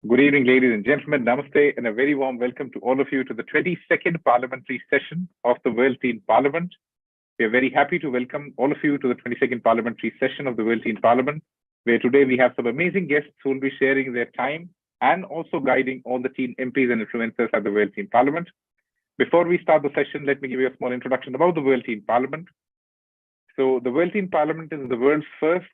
Good evening, ladies and gentlemen. Namaste, and a very warm welcome to all of you to the 22nd Parliamentary Session of the World Teen Parliament. We are very happy to welcome all of you to the 22nd Parliamentary Session of the World Teen Parliament, where today we have some amazing guests who will be sharing their time and also guiding all the teen MPs and influencers at the World Teen Parliament. Before we start the session, let me give you a small introduction about the World Teen Parliament. So the World Teen Parliament is the world's first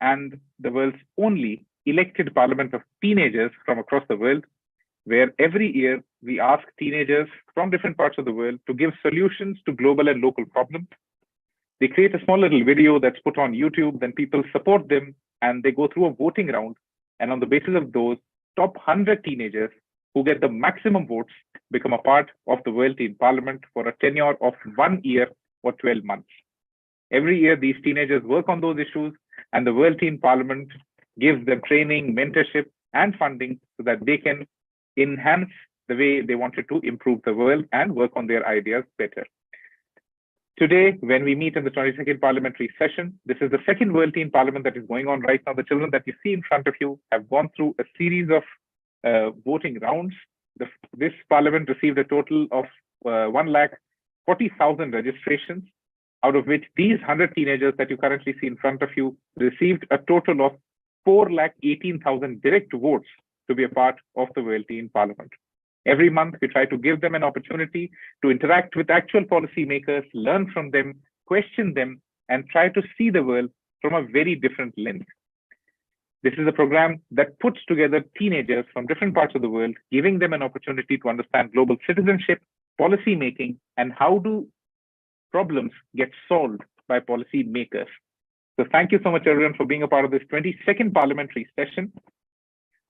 and the world's only elected parliament of teenagers from across the world, where every year we ask teenagers from different parts of the world to give solutions to global and local problems. They create a small little video that's put on YouTube, then people support them and they go through a voting round. And on the basis of those, top 100 teenagers who get the maximum votes become a part of the World Teen Parliament for a tenure of 1 year or 12 months. Every year, these teenagers work on those issues and the World Teen Parliament gives them training, mentorship, and funding so that they can enhance the way they wanted to improve the world and work on their ideas better. Today, when we meet in the 22nd Parliamentary Session, this is the second World Teen Parliament that is going on right now. The children that you see in front of you have gone through a series of voting rounds. This Parliament received a total of 140,000 registrations, out of which these 100 teenagers that you currently see in front of you received a total of 418,000 direct votes to be a part of the World Teen Parliament. Every month, we try to give them an opportunity to interact with actual policymakers, learn from them, question them, and try to see the world from a very different lens. This is a program that puts together teenagers from different parts of the world, giving them an opportunity to understand global citizenship, policy making, and how do problems get solved by policy makers. So thank you so much, everyone, for being a part of this 22nd Parliamentary Session.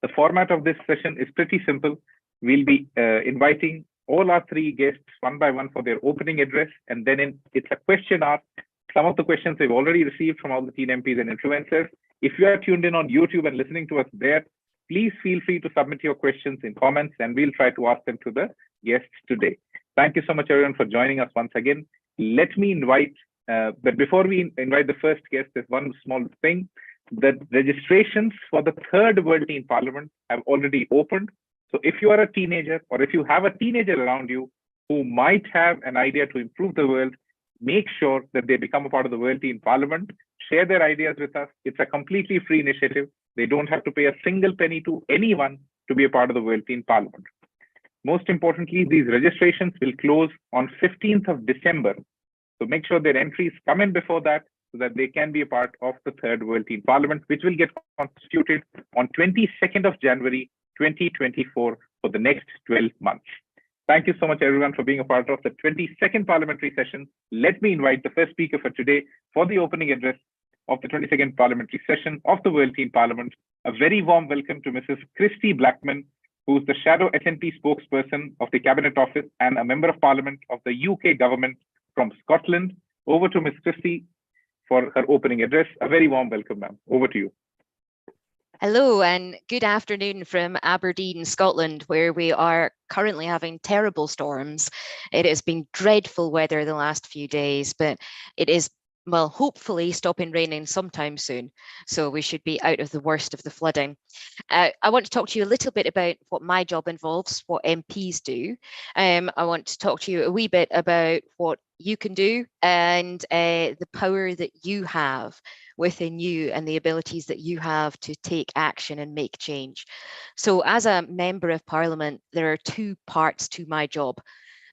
The format of this session is pretty simple. We'll be inviting all our three guests one by one for their opening address, and then it's a question ask. Some of the questions we've already received from all the teen MPs and influencers. If you are tuned in on YouTube and listening to us there, please feel free to submit your questions in comments, and we'll try to ask them to the guests today. Thank you so much, everyone, for joining us once again. Let me invite but before we invite the first guest, there's one small thing. The registrations for the third World Teen Parliament have already opened. So if you are a teenager or if you have a teenager around you who might have an idea to improve the world, make sure that they become a part of the World Teen Parliament, share their ideas with us. It's a completely free initiative. They don't have to pay a single penny to anyone to be a part of the World Teen Parliament. Most importantly, these registrations will close on 15th of December. So make sure their entries come in before that so that they can be a part of the third World Teen Parliament, which will get constituted on 22nd of January, 2024 for the next 12 months. Thank you so much, everyone, for being a part of the 22nd Parliamentary Session. Let me invite the first speaker for today for the opening address of the 22nd Parliamentary Session of the World Teen Parliament. A very warm welcome to Mrs. Kirsty Blackman, who is the Shadow SNP spokesperson of the Cabinet Office and a Member of Parliament of the UK government from Scotland. Over to Ms. Kirsty for her opening address. A very warm welcome, ma'am. Over to you. Hello and good afternoon from Aberdeen, Scotland, where we are currently having terrible storms. It has been dreadful weather the last few days, but it is, well, hopefully stopping raining sometime soon. So we should be out of the worst of the flooding. I want to talk to you a little bit about what my job involves, what MPs do. I want to talk to you a wee bit about what you can do and the power that you have within you and the abilities that you have to take action and make change. So as a Member of Parliament, there are two parts to my job.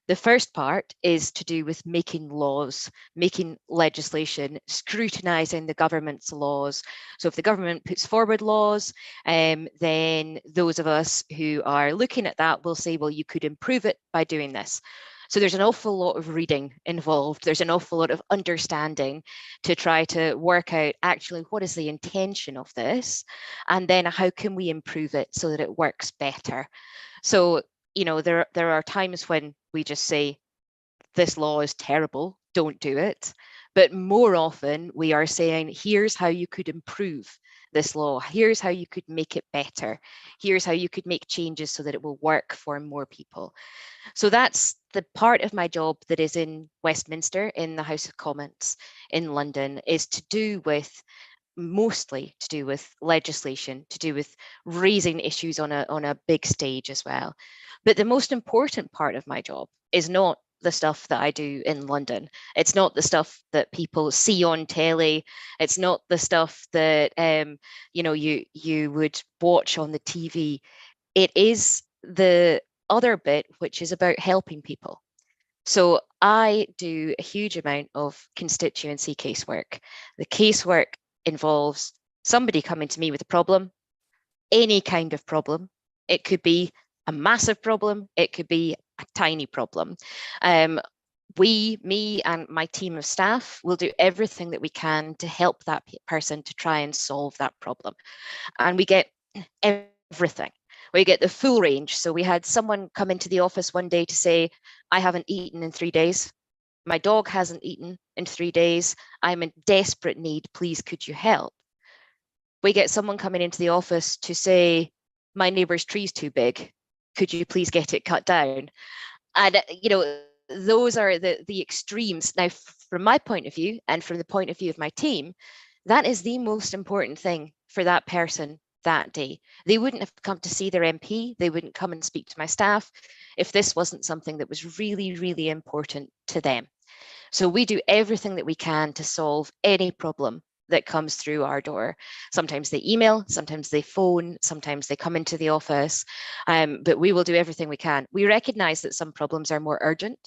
The first part is to do with making laws, making legislation, scrutinising the government's laws. So if the government puts forward laws, then those of us who are looking at that will say, well, you could improve it by doing this. So there's an awful lot of reading involved. There's an awful lot of understanding to try to work out actually what is the intention of this, and then how can we improve it so that it works better. So, you know, there are times when we just say, this law is terrible, don't do it. But more often we are saying, here's how you could improve this law. Here's how you could make it better. Here's how you could make changes so that it will work for more people. So that's the part of my job that is in Westminster, in the House of Commons in London, is to do with mostly to do with legislation, to do with raising issues on a big stage as well. But the most important part of my job is not the stuff that I do in London. It's not the stuff that people see on telly. It's not the stuff that you would watch on the TV. It is the other bit, which is about helping people. So I do a huge amount of constituency casework. The casework involves somebody coming to me with a problem, any kind of problem. It could be a massive problem, it could be a tiny problem. Me and my team of staff will do everything that we can to help that person to try and solve that problem. And we get everything. We get the full range. So we had someone come into the office one day to say, I haven't eaten in 3 days. My dog hasn't eaten in 3 days. I'm in desperate need. Please, could you help? We get someone coming into the office to say, my neighbour's tree's too big. Could you please get it cut down? And, those are the extremes. Now, from my point of view and from the point of view of my team, that is the most important thing for that person that day. They wouldn't have come to see their MP. They wouldn't come and speak to my staff if this wasn't something that was really, really important to them. So we do everything that we can to solve any problem that comes through our door. Sometimes they email, sometimes they phone, sometimes they come into the office, but we will do everything we can. We recognize that some problems are more urgent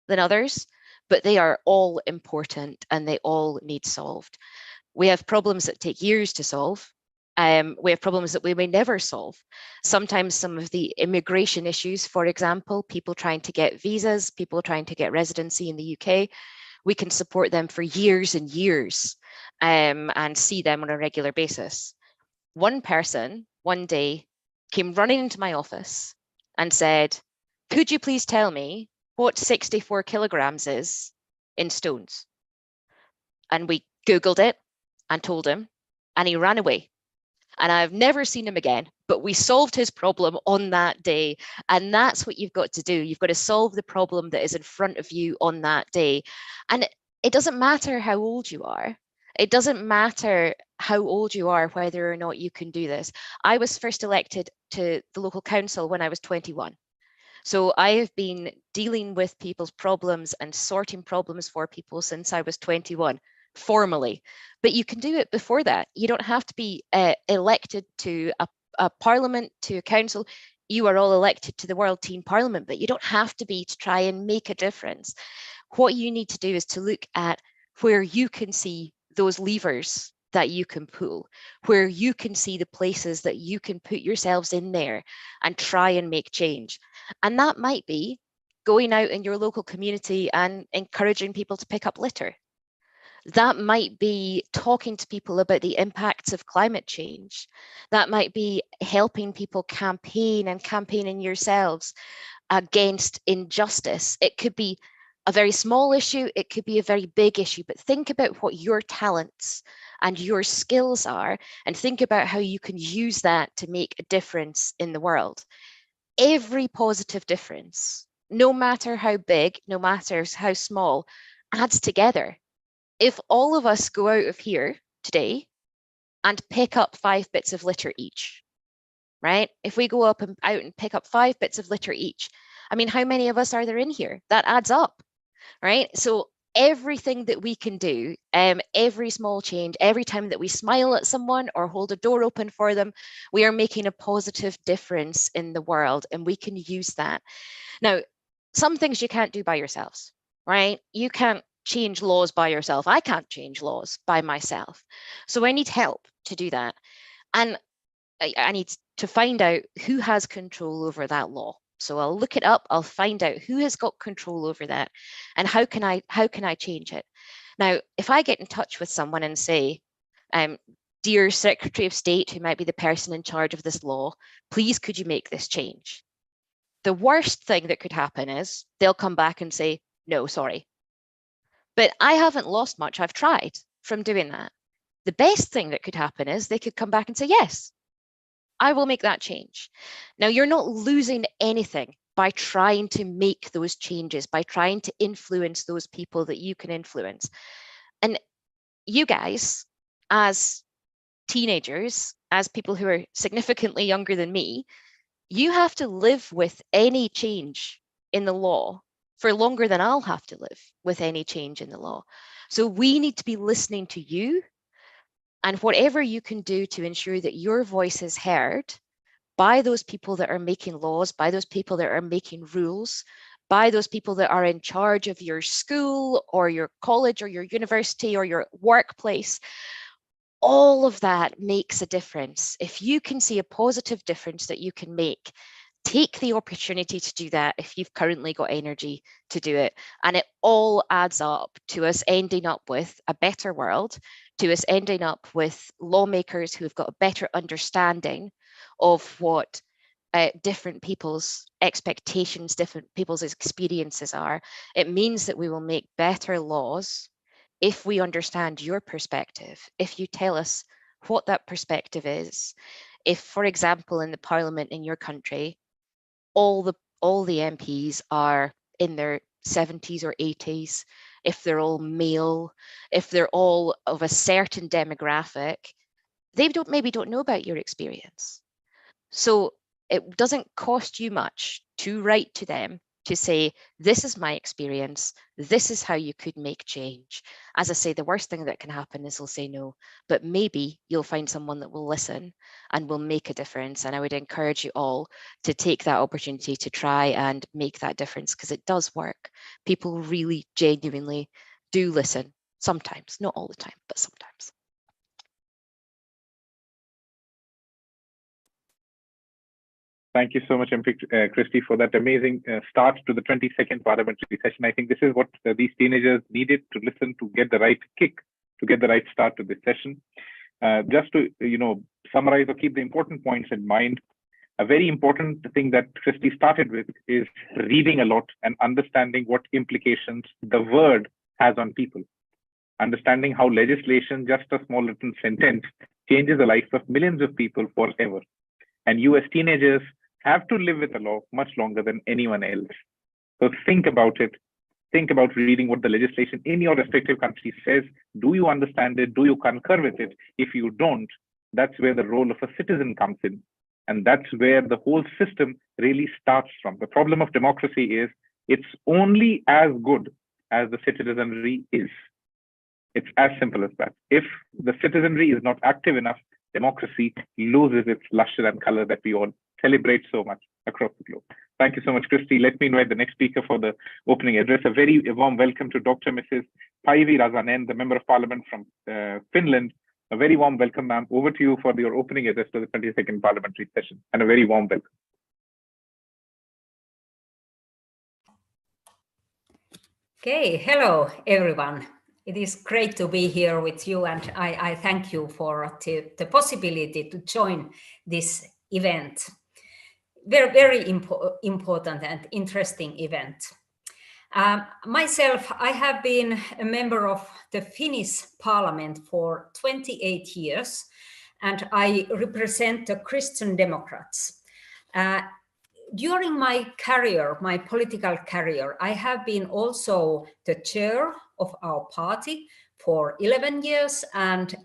than others, but they are all important and they all need solved. We have problems that take years to solve. We have problems that we may never solve. Sometimes some of the immigration issues, for example, people trying to get visas, people trying to get residency in the UK, we can support them for years and years and see them on a regular basis. One person one day came running into my office and said, could you please tell me what 64 kilograms is in stones? And we Googled it and told him, and he ran away. And I've never seen him again, but we solved his problem on that day. And that's what you've got to do. You've got to solve the problem that is in front of you on that day. And it doesn't matter how old you are. It doesn't matter how old you are, whether or not you can do this. I was first elected to the local council when I was 21. So I have been dealing with people's problems and sorting problems for people since I was 21. Formally, but you can do it before that. You don't have to be elected to a parliament, to a council. You are all elected to the World Teen Parliament, but you don't have to be to try and make a difference. What you need to do is to look at where you can see those levers that you can pull, where you can see the places that you can put yourselves in there and try and make change. And that might be going out in your local community and encouraging people to pick up litter. That might be talking to people about the impacts of climate change. That might be helping people campaign and campaigning yourselves against injustice. It could be a very small issue, it could be a very big issue, but think about what your talents and your skills are and think about how you can use that to make a difference in the world. Every positive difference, no matter how big, no matter how small, adds together. If all of us go out of here today and pick up 5 bits of litter each, right? If we go up and out and pick up 5 bits of litter each, I mean, how many of us are there in here? That adds up, right? So everything that we can do, every small change, every time that we smile at someone or hold a door open for them, we are making a positive difference in the world, and we can use that. Now, some things you can't do by yourselves, right? You can't change laws by yourself. I can't change laws by myself. So I need help to do that. And I need to find out who has control over that law. So I'll look it up, I'll find out who has got control over that and how can I change it. Now, if I get in touch with someone and say, dear Secretary of State, who might be the person in charge of this law, please could you make this change? The worst thing that could happen is they'll come back and say, no, sorry. But I haven't lost much, I've tried from doing that. The best thing that could happen is they could come back and say, yes, I will make that change. Now, you're not losing anything by trying to make those changes, by trying to influence those people that you can influence. And you guys, as teenagers, as people who are significantly younger than me, you have to live with any change in the law for longer than I'll have to live with any change in the law. So we need to be listening to you, and whatever you can do to ensure that your voice is heard by those people that are making laws, by those people that are making rules, by those people that are in charge of your school or your college or your university or your workplace. All of that makes a difference. If you can see a positive difference that you can make, take the opportunity to do that if you've currently got energy to do it. And it all adds up to us ending up with a better world, to us ending up with lawmakers who've got a better understanding of what different people's expectations, different people's experiences are. It means that we will make better laws if we understand your perspective, if you tell us what that perspective is. If, for example, in the parliament in your country, all the MPs are in their 70s or 80s, if they're all male, if they're all of a certain demographic, they maybe don't know about your experience. So it doesn't cost you much to write to them to say, this is my experience, this is how you could make change. As I say, the worst thing that can happen is they'll say no, but maybe you'll find someone that will listen and will make a difference. And I would encourage you all to take that opportunity to try and make that difference, because it does work. People really genuinely do listen sometimes, not all the time, but sometimes. Thank you so much, MP Kirsty, for that amazing start to the 22nd Parliamentary session. I think this is what these teenagers needed to listen, to get the right kick, to get the right start to this session. Just to summarize or keep the important points in mind, a very important thing that Kirsty started with is reading a lot and understanding what implications the word has on people. Understanding how legislation, just a small little sentence, changes the lives of millions of people forever. And you as teenagers have to live with the law much longer than anyone else. So think about it. Think about reading what the legislation in your respective country says. Do you understand it? Do you concur with it? If you don't, that's where the role of a citizen comes in. And that's where the whole system really starts from. The problem of democracy is it's only as good as the citizenry is. It's as simple as that. If the citizenry is not active enough, democracy loses its luster and color that we all celebrate so much across the globe. Thank you so much, Kirsty. Let me invite the next speaker for the opening address. A very warm welcome to Dr. Mrs. Päivi Räsänen, the Member of Parliament from Finland. A very warm welcome, ma'am. Over to you for your opening address to the 22nd Parliamentary session, and a very warm welcome. Okay, hello, everyone. It is great to be here with you, and I thank you for the possibility to join this event. Very important and interesting event. Myself, I have been a member of the Finnish Parliament for 28 years, and I represent the Christian Democrats. During my career, my political career, I have been also the chair of our party for 11 years, and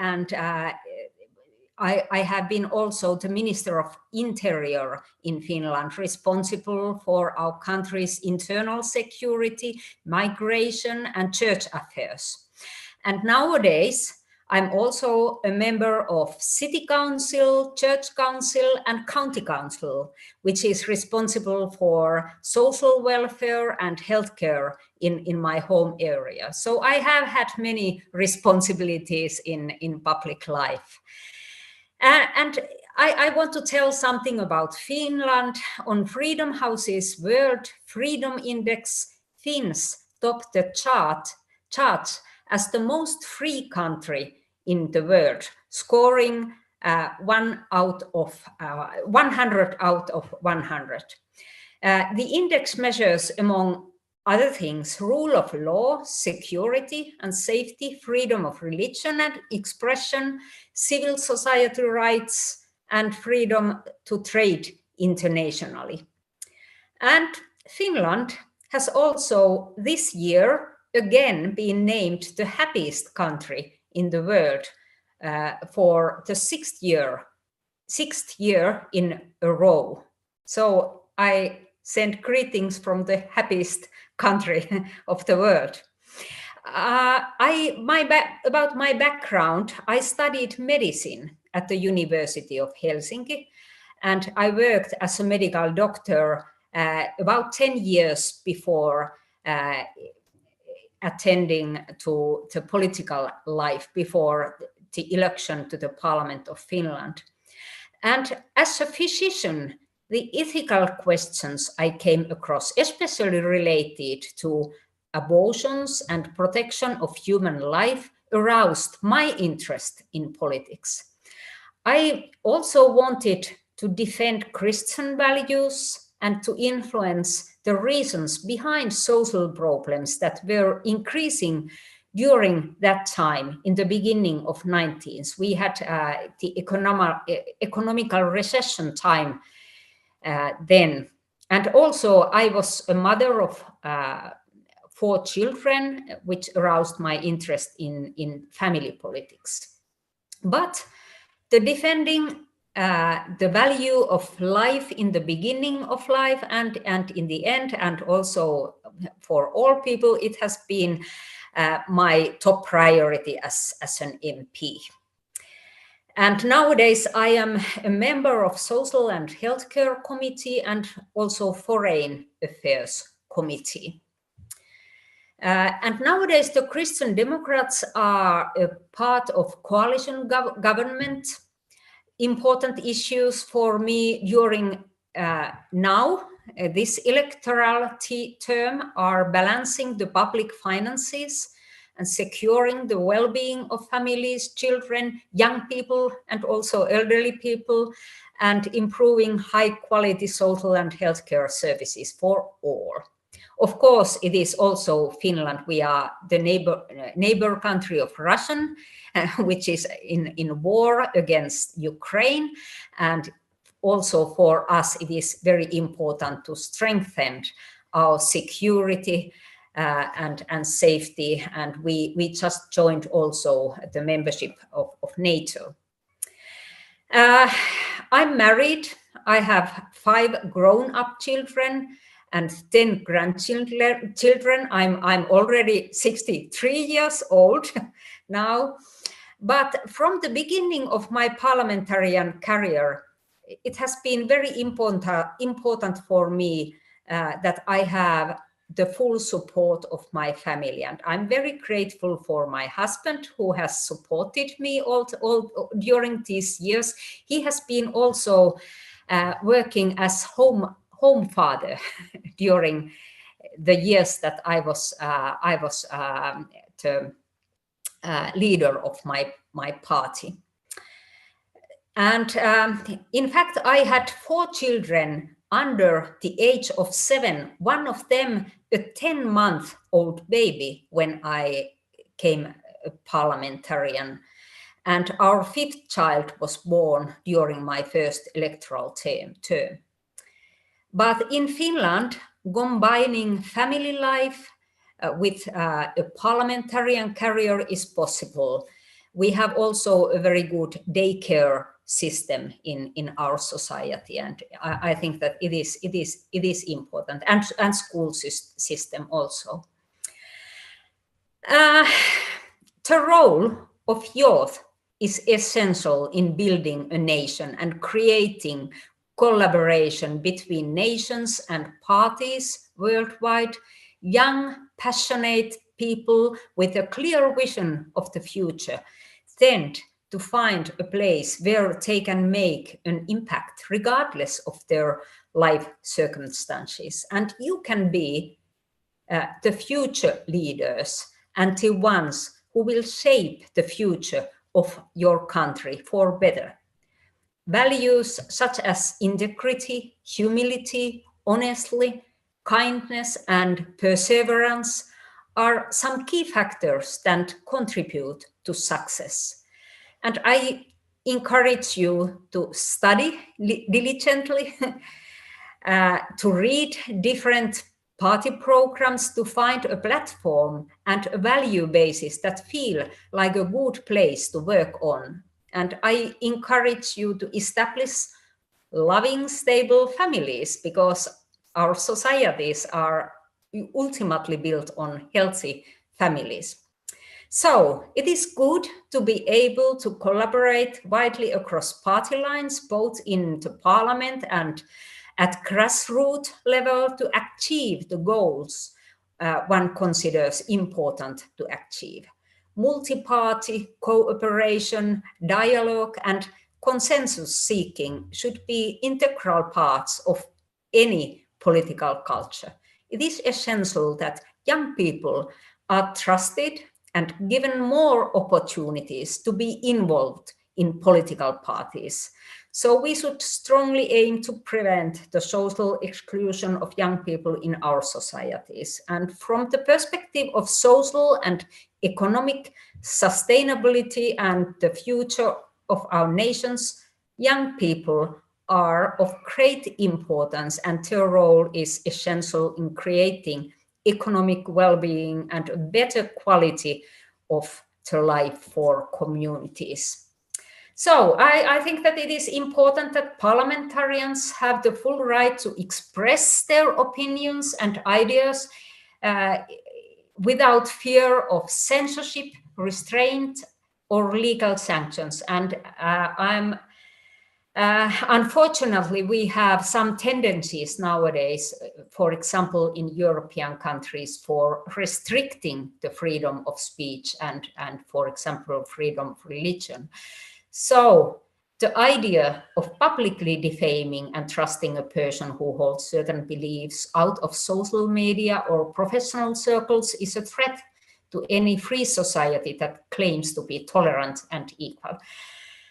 I have been also the Minister of Interior in Finland, responsible for our country's internal security, migration, and church affairs. And nowadays, I'm also a member of City Council, Church Council, and County Council, which is responsible for social welfare and healthcare in my home area. So I have had many responsibilities in public life. And I want to tell something about Finland. On Freedom House's World Freedom Index, Finns top the chart as the most free country in the world, scoring 100 out of 100. The index measures, among other things, rule of law, security and safety, freedom of religion and expression, civil society rights, and freedom to trade internationally. And Finland has also this year again been named the happiest country in the world for the sixth year in a row. So I send greetings from the happiest country of the world. About my background, I studied medicine at the University of Helsinki, and I worked as a medical doctor about 10 years before attending to the political life, before the election to the Parliament of Finland. And as a physician, the ethical questions I came across, especially related to abortions and protection of human life, aroused my interest in politics. I also wanted to defend Christian values and to influence the reasons behind social problems that were increasing during that time, in the beginning of 19th. We had the economical recession time then. And also I was a mother of 4 children, which aroused my interest in family politics. But the defending the value of life in the beginning of life and in the end, and also for all people, it has been my top priority as an MP. And nowadays I am a member of Social and Healthcare Committee and also Foreign Affairs Committee. And nowadays the Christian Democrats are a part of coalition government. Important issues for me during this electoral term are balancing the public finances and securing the well-being of families, children, young people, and also elderly people, and improving high-quality social and healthcare services for all. Of course, it is also Finland. We are the neighbor country of Russia, which is in war against Ukraine. And also for us, it is very important to strengthen our security and safety. And we just joined also the membership of NATO. I'm married. I have 5 grown-up children and 10 grandchildren. I'm already 63 years old now. But from the beginning of my parliamentarian career, it has been very important for me that I have the full support of my family. And I'm very grateful for my husband, who has supported me all during these years. He has been also working as home father during the years that I was the leader of my party. And in fact, I had 4 children under the age of 7, one of them a 10-month-old baby when I came a parliamentarian. And our 5th child was born during my first electoral term. But in Finland, combining family life with a parliamentarian career is possible. We have also a very good daycare system in our society, and I think that it is important, and school system also. The role of youth is essential in building a nation and creating collaboration between nations and parties worldwide. Young, passionate people with a clear vision of the future tend to find a place where they can make an impact regardless of their life circumstances. And you can be the future leaders and the ones who will shape the future of your country for better. Values such as integrity, humility, honesty, kindness, and perseverance are some key factors that contribute to success. And I encourage you to study diligently, to read different party programs to find a platform and a value basis that feel like a good place to work on. And I encourage you to establish loving, stable families, because our societies are ultimately built on healthy families. So it is good to be able to collaborate widely across party lines, both in the parliament and at grassroots level, to achieve the goals one considers important to achieve. Multi-party cooperation, dialogue, and consensus seeking should be integral parts of any political culture. It is essential that young people are trusted and given more opportunities to be involved in political parties. So we should strongly aim to prevent the social exclusion of young people in our societies. And from the perspective of social and economic sustainability and the future of our nations, young people are of great importance, and their role is essential in creating economic well-being and a better quality of the life for communities. So I think that it is important that parliamentarians have the full right to express their opinions and ideas without fear of censorship, restraint, or legal sanctions. And unfortunately, we have some tendencies nowadays, for example, in European countries, for restricting the freedom of speech and for example, freedom of religion. So the idea of publicly defaming and trusting a person who holds certain beliefs out of social media or professional circles is a threat to any free society that claims to be tolerant and equal.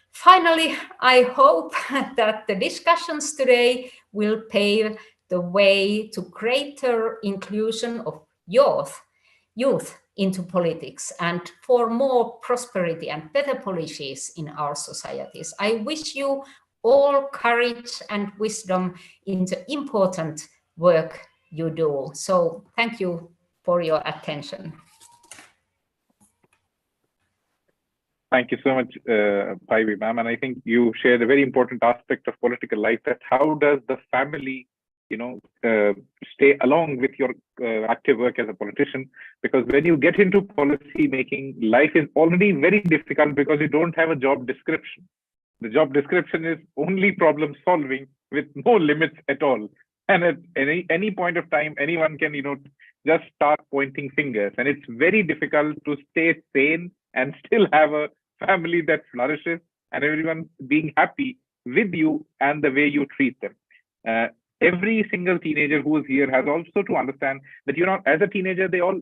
Finally, I hope that the discussions today will pave the way to greater inclusion of youth into politics and for more prosperity and better policies in our societies. I wish you all courage and wisdom in the important work you do. So thank you for your attention. Thank you so much, Päivi, ma'am. And I think you shared a very important aspect of political life, that how does the family, stay along with your active work as a politician? Because when you get into policy making, life is already very difficult because you don't have a job description. The job description is only problem solving with no limits at all. And at any point of time, anyone can, just start pointing fingers. And it's very difficult to stay sane and still have a family that flourishes and everyone being happy with you and the way you treat them. Every single teenager who is here has also to understand that, as a teenager, they all,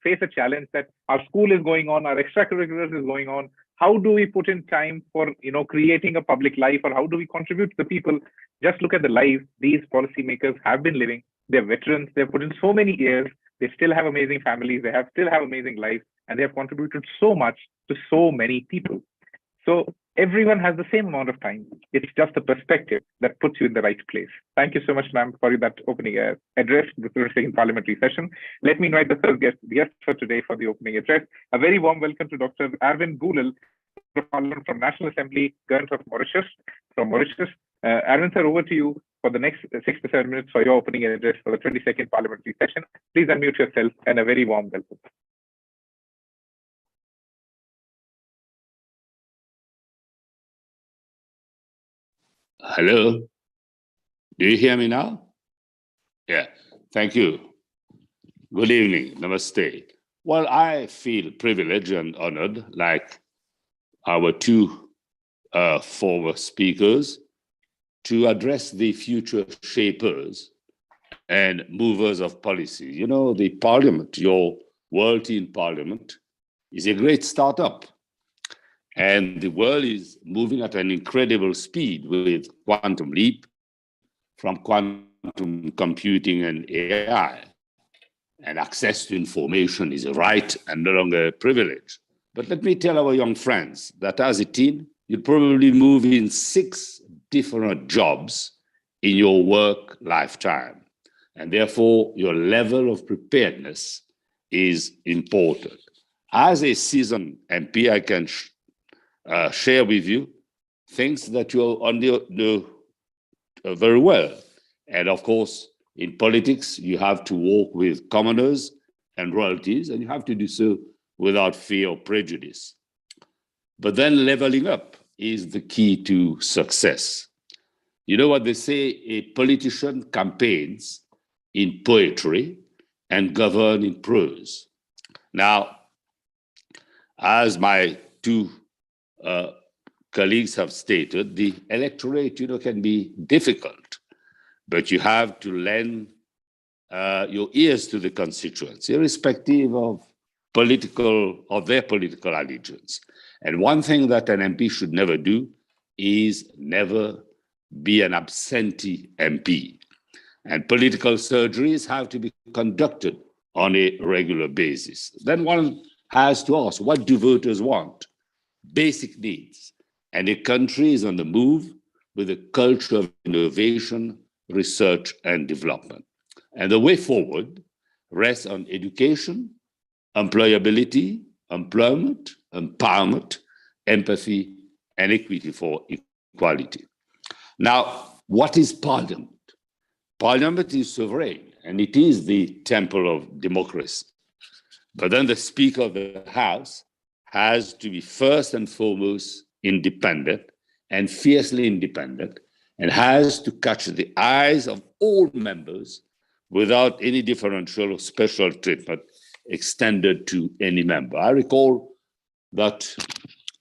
face a challenge that our school is going on, our extracurriculars is going on. How do we put in time for, creating a public life, or how do we contribute to the people? Just look at the life these policymakers have been living. They're veterans. They've put in so many years. They still have amazing families. They still have amazing lives, and they have contributed so much to so many people. So everyone has the same amount of time. It's just the perspective that puts you in the right place. Thank you so much, ma'am, for that opening address, the 22nd Parliamentary session. Let me invite the first guest for today for the opening address. A very warm welcome to Dr. Arvin Boolell from National Assembly, Govt of Mauritius. Arvin, sir, over to you for the next 6 to 7 minutes for your opening address for the 22nd Parliamentary session. Please unmute yourself, and a very warm welcome. Hello, do you hear me now? Yeah, thank you. Good evening, namaste. Well, I feel privileged and honored, like our two former speakers, to address the future shapers and movers of policy. The parliament, your World Teen Parliament, is a great startup. And the world is moving at an incredible speed with quantum leap from quantum computing and AI. And access to information is a right and no longer a privilege. But let me tell our young friends that as a teen, you'll probably move in 6 different jobs in your work lifetime. And therefore, your level of preparedness is important. As a seasoned MP, I can share with you things that you know very well. And of course, in politics, you have to work with commoners and royalties, and you have to do so without fear or prejudice. But then leveling up is the key to success. You know what they say, a politician campaigns in poetry and govern in prose. Now, as my two colleagues have stated, the electorate, can be difficult, but you have to lend your ears to the constituents, irrespective of their political allegiance. And one thing that an MP should never do is never be an absentee MP. And political surgeries have to be conducted on a regular basis. Then one has to ask, what do voters want? Basic needs. And a country is on the move with a culture of innovation, research, and development. And the way forward rests on education, employability, employment, empowerment, empathy, and equity for equality. Now, what is Parliament? Parliament is sovereign, and it is the temple of democracy. But then the Speaker of the House has to be first and foremost independent and fiercely independent, and has to catch the eyes of all members without any differential or special treatment extended to any member. I recall that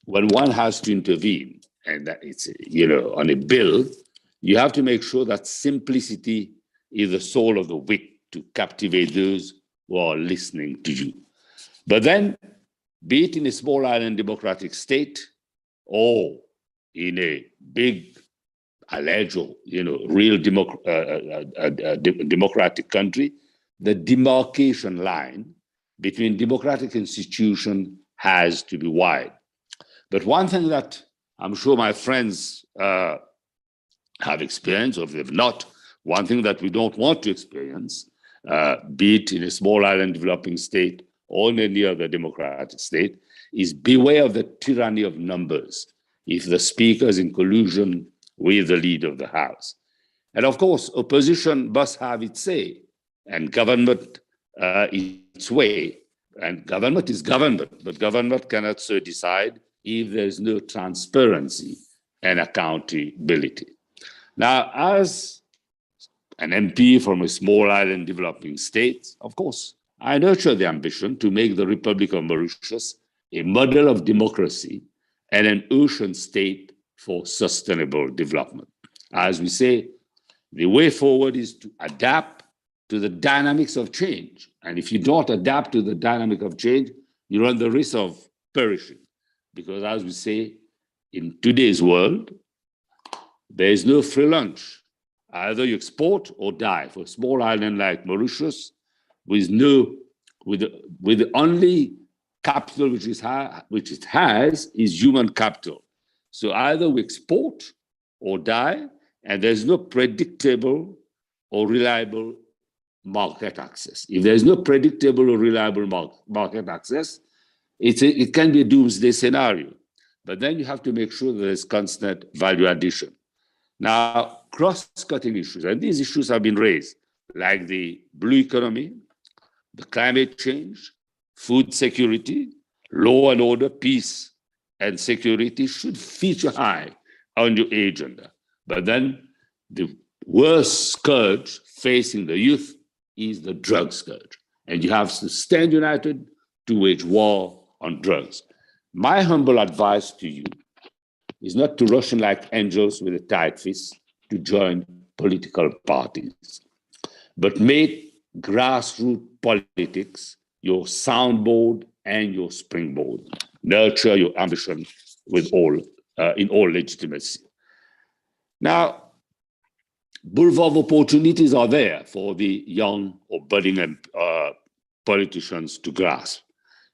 when one has to intervene, and that it's, on a bill, you have to make sure that simplicity is the soul of the wit to captivate those who are listening to you. But then, be it in a small island democratic state or in a big, alleged, real democratic country, the demarcation line between democratic institutions has to be wide. But one thing that I'm sure my friends have experienced, or if they've not, one thing that we don't want to experience, be it in a small island developing state or in any other democratic state, is beware of the tyranny of numbers if the speaker is in collusion with the leader of the House. And of course, opposition must have its say, and government its way. And government is government, but government cannot so decide if there is no transparency and accountability. Now, as an MP from a small island developing state, of course, I nurture the ambition to make the Republic of Mauritius a model of democracy and an ocean state for sustainable development. As we say, the way forward is to adapt to the dynamics of change. And if you don't adapt to the dynamic of change, you run the risk of perishing. Because as we say, in today's world, there is no free lunch. Either you export or die. For a small island like Mauritius, with the only capital which it has is human capital. So either we export or die, and there's no predictable or reliable market access. If there's no predictable or reliable market access, it can be a doomsday scenario. But then you have to make sure there's constant value addition. Now, cross-cutting issues, and these issues have been raised, like the blue economy, the climate change, food security, law and order, peace and security should feature high on your agenda. But then the worst scourge facing the youth is the drug scourge. And you have to stand united to wage war on drugs. My humble advice to you is not to rush in like angels with a tight fist to join political parties, but make grassroots politics your soundboard and your springboard. Nurture your ambition in all legitimacy. Now, boulevard opportunities are there for the young or budding politicians to grasp.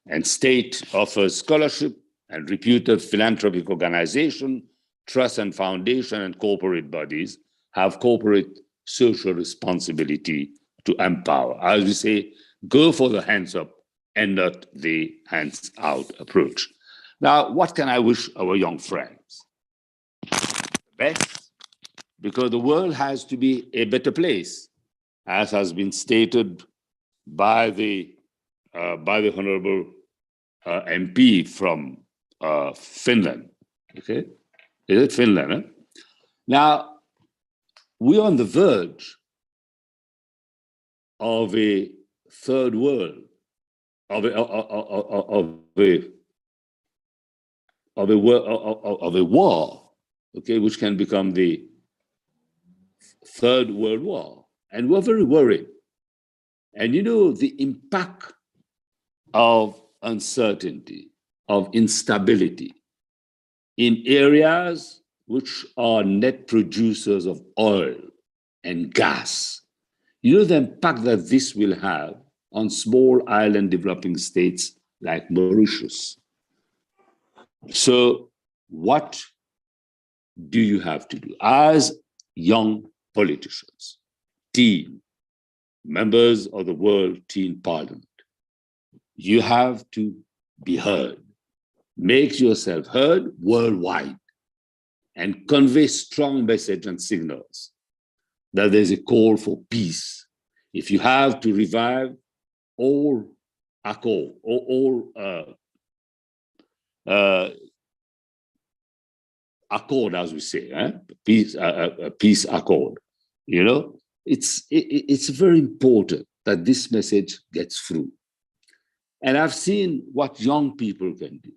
And state offers scholarship and reputed philanthropic organization, trust and foundation, and corporate bodies have corporate social responsibility to empower. As we say, go for the hands up and not the hands out approach. Now, what can I wish our young friends? Best, because the world has to be a better place, as has been stated by the honorable MP from Finland. Okay, is it Finland? Huh? Now, we're on the verge of a third world, of a war, okay, which can become the third world war, and we're very worried. And you know, the impact of uncertainty, of instability in areas which are net producers of oil and gas. You know the impact that this will have on small island developing states like Mauritius. So what do you have to do as young politicians, teen, members of the World Teen Parliament? You have to be heard. Make yourself heard worldwide and convey strong message and signals that there's a call for peace. If you have to revive all accord, accord, as we say, peace accord. You know, it's very important that this message gets through. And I've seen what young people can do,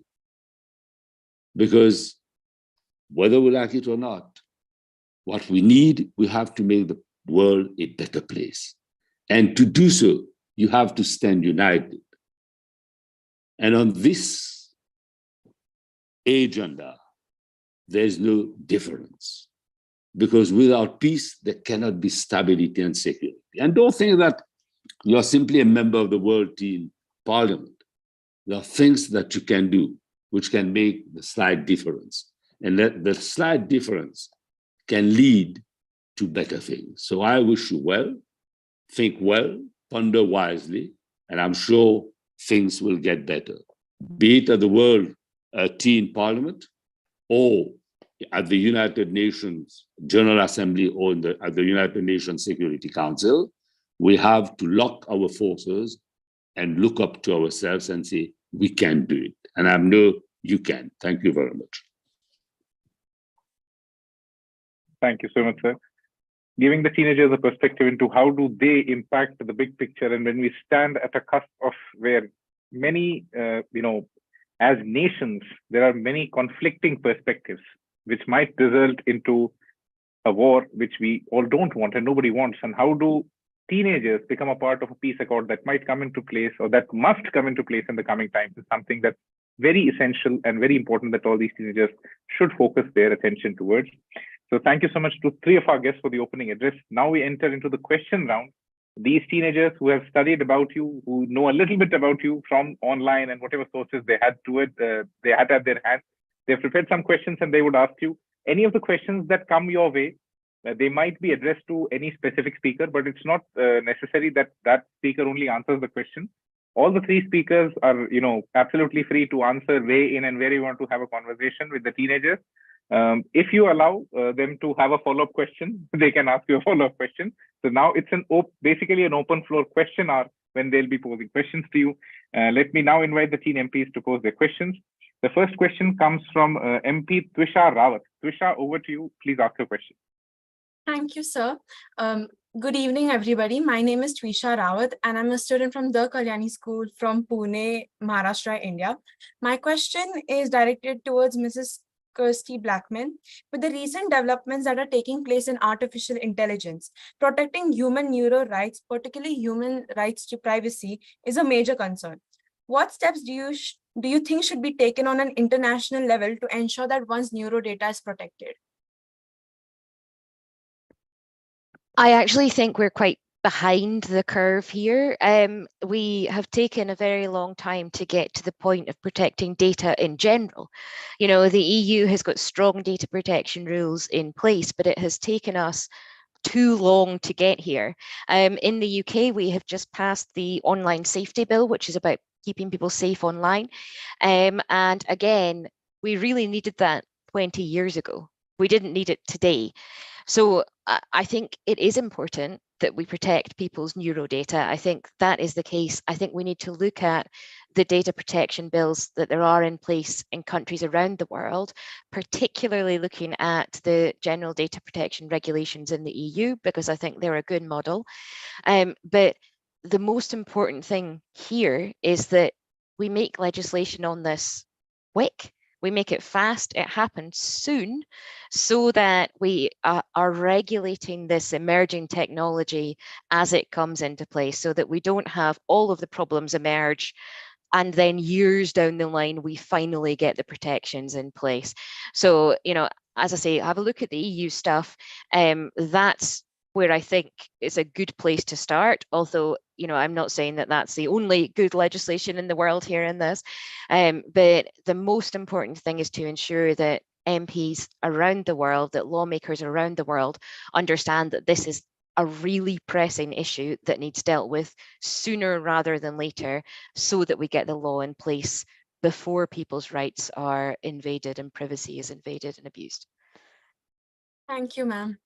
because whether we like it or not, what we need, we have to make the world a better place. And to do so, you have to stand united. And on this agenda, there's no difference, because without peace, there cannot be stability and security. And don't think that you're simply a member of the World Teen Parliament. There are things that you can do which can make the slight difference. And that the slight difference can lead to better things. So I wish you well, think well, ponder wisely, and I'm sure things will get better. Be it at the World Teen Parliament, or at the United Nations General Assembly, or at the United Nations Security Council, we have to lock our forces and look up to ourselves and say, we can do it. And I know you can. Thank you very much. Thank you so much, sir. Giving the teenagers a perspective into how do they impact the big picture, and when we stand at a cusp of where many, as nations, there are many conflicting perspectives, which might result into a war which we all don't want and nobody wants. And how do teenagers become a part of a peace accord that might come into place, or that must come into place in the coming times, is something that's very essential and very important that all these teenagers should focus their attention towards. So thank you so much to three of our guests for the opening address. Now we enter into the question round. These teenagers who have studied about you, who know a little bit about you from online and whatever sources they had to it, they had at their hand, they've prepared some questions and they would ask you any of the questions that come your way. They might be addressed to any specific speaker, but it's not necessary that that speaker only answers the question. All the three speakers are, absolutely free to answer, weigh in, and where you want to have a conversation with the teenagers. If you allow them to have a follow-up question, they can ask you a follow-up question. So now it's basically an open floor question hour when they'll be posing questions to you. Let me now invite the teen MPs to pose their questions. The first question comes from MP Twisha Rawat. Twisha, over to you. Please ask your question. Thank you, sir. Good evening, everybody. My name is Twisha Rawat, and I'm a student from the Kalyani School from Pune, Maharashtra, India. My question is directed towards Mrs. Kirsty Blackman. With the recent developments that are taking place in artificial intelligence, protecting human neuro rights, particularly human rights to privacy, is a major concern. What steps do you think should be taken on an international level to ensure that one's neuro data is protected? I actually think we're quite behind the curve here. We have taken a very long time to get to the point of protecting data in general. The EU has got strong data protection rules in place, but it has taken us too long to get here. In the UK, we have just passed the Online Safety Bill, which is about keeping people safe online. And again, we really needed that 20 years ago. We didn't need it today. So I think it is important that we protect people's neurodata. I think that is the case. I think we need to look at the data protection bills that there are in place in countries around the world, particularly looking at the general data protection regulations in the EU, because I think they're a good model. But the most important thing here is that we make legislation on this quick. We make it fast, it happens soon, so that we are regulating this emerging technology as it comes into place, so that we don't have all of the problems emerge and then years down the line, we finally get the protections in place. So, you know, as I say, have a look at the EU stuff. That's where I think it's a good place to start. Although, you know, I'm not saying that that's the only good legislation in the world here in this. But the most important thing is to ensure that MPs around the world, that lawmakers around the world understand that this is a really pressing issue that needs dealt with sooner rather than later, so that we get the law in place before people's rights are invaded and privacy is invaded and abused. Thank you, ma'am.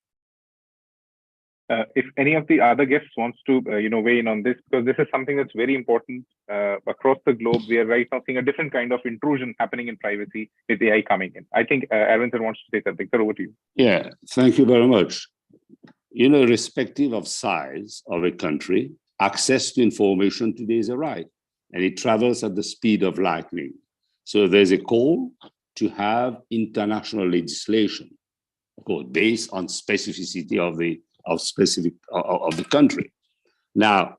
If any of the other guests wants to, weigh in on this, because this is something that's very important across the globe. We are right now seeing a different kind of intrusion happening in privacy with AI coming in. I think Arvin sir wants to say something. Sir, over to you. Yeah, thank you very much. You know, irrespective of size of a country, access to information today is a right, and it travels at the speed of lightning. So there's a call to have international legislation, of course, based on specificity of the country. Now,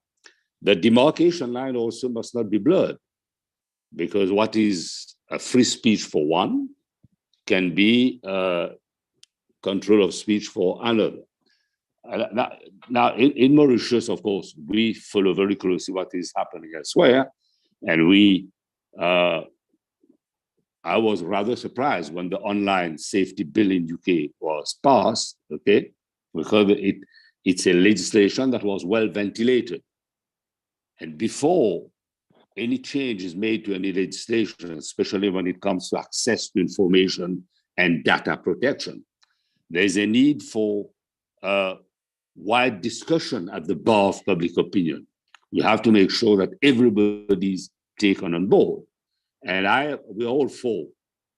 the demarcation line also must not be blurred, because what is a free speech for one can be control of speech for another. Now in Mauritius, of course, we follow very closely what is happening elsewhere, and I was rather surprised when the online safety bill in UK was passed, okay, because it's a legislation that was well ventilated. And before any change is made to any legislation, especially when it comes to access to information and data protection, there's a need for wide discussion at the bar of public opinion. You have to make sure that everybody's taken on board. And we're all for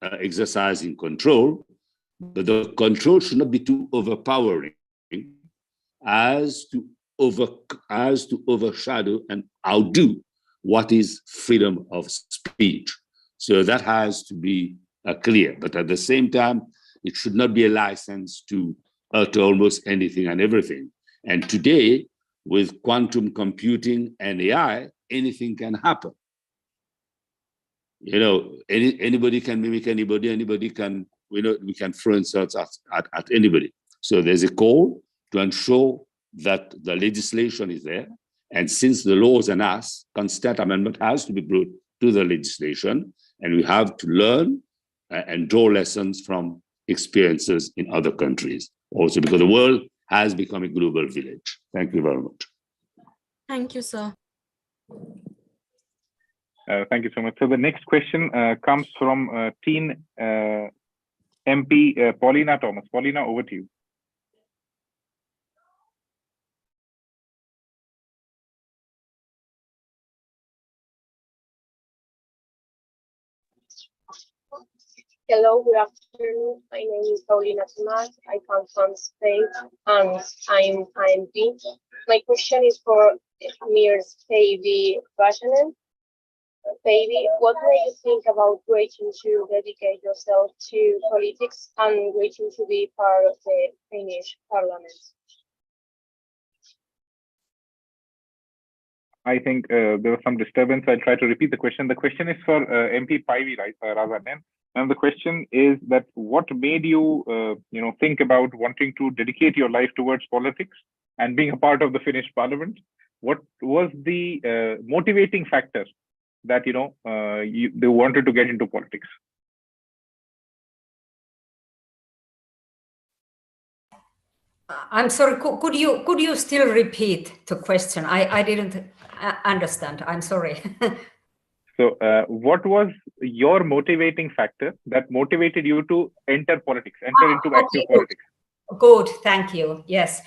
exercising control, but the control should not be too overpowering as to overshadow and outdo what is freedom of speech. So that has to be clear. But at the same time, it should not be a license to utter almost anything and everything. And today, with quantum computing and AI, anything can happen. You know, anybody can mimic anybody can, we can throw insults at anybody. So there's a call to ensure that the legislation is there. And since the law is an ask, constant amendment has to be brought to the legislation. And we have to learn and draw lessons from experiences in other countries also, because the world has become a global village. Thank you very much. Thank you, sir. Thank you so much. So the next question comes from teen MP Paulina Thomas. Paulina, over to you. Hello, good afternoon. My name is Paulina Tomas. I come from Spain, and I'm IMP. My question is for Ms. Päivi Räsänen. Päivi, what do you think about waiting to dedicate yourself to politics and waiting to be part of the Finnish Parliament? I think there was some disturbance. I'll try to repeat the question. The question is for MP Päivi Räsänen. And the question is that what made you, think about wanting to dedicate your life towards politics and being a part of the Finnish Parliament? What was the motivating factor that they wanted to get into politics? I'm sorry, could you still repeat the question? I didn't understand. I'm sorry. So what was your motivating factor that motivated you to enter politics, enter into active politics? Good, thank you. Yes,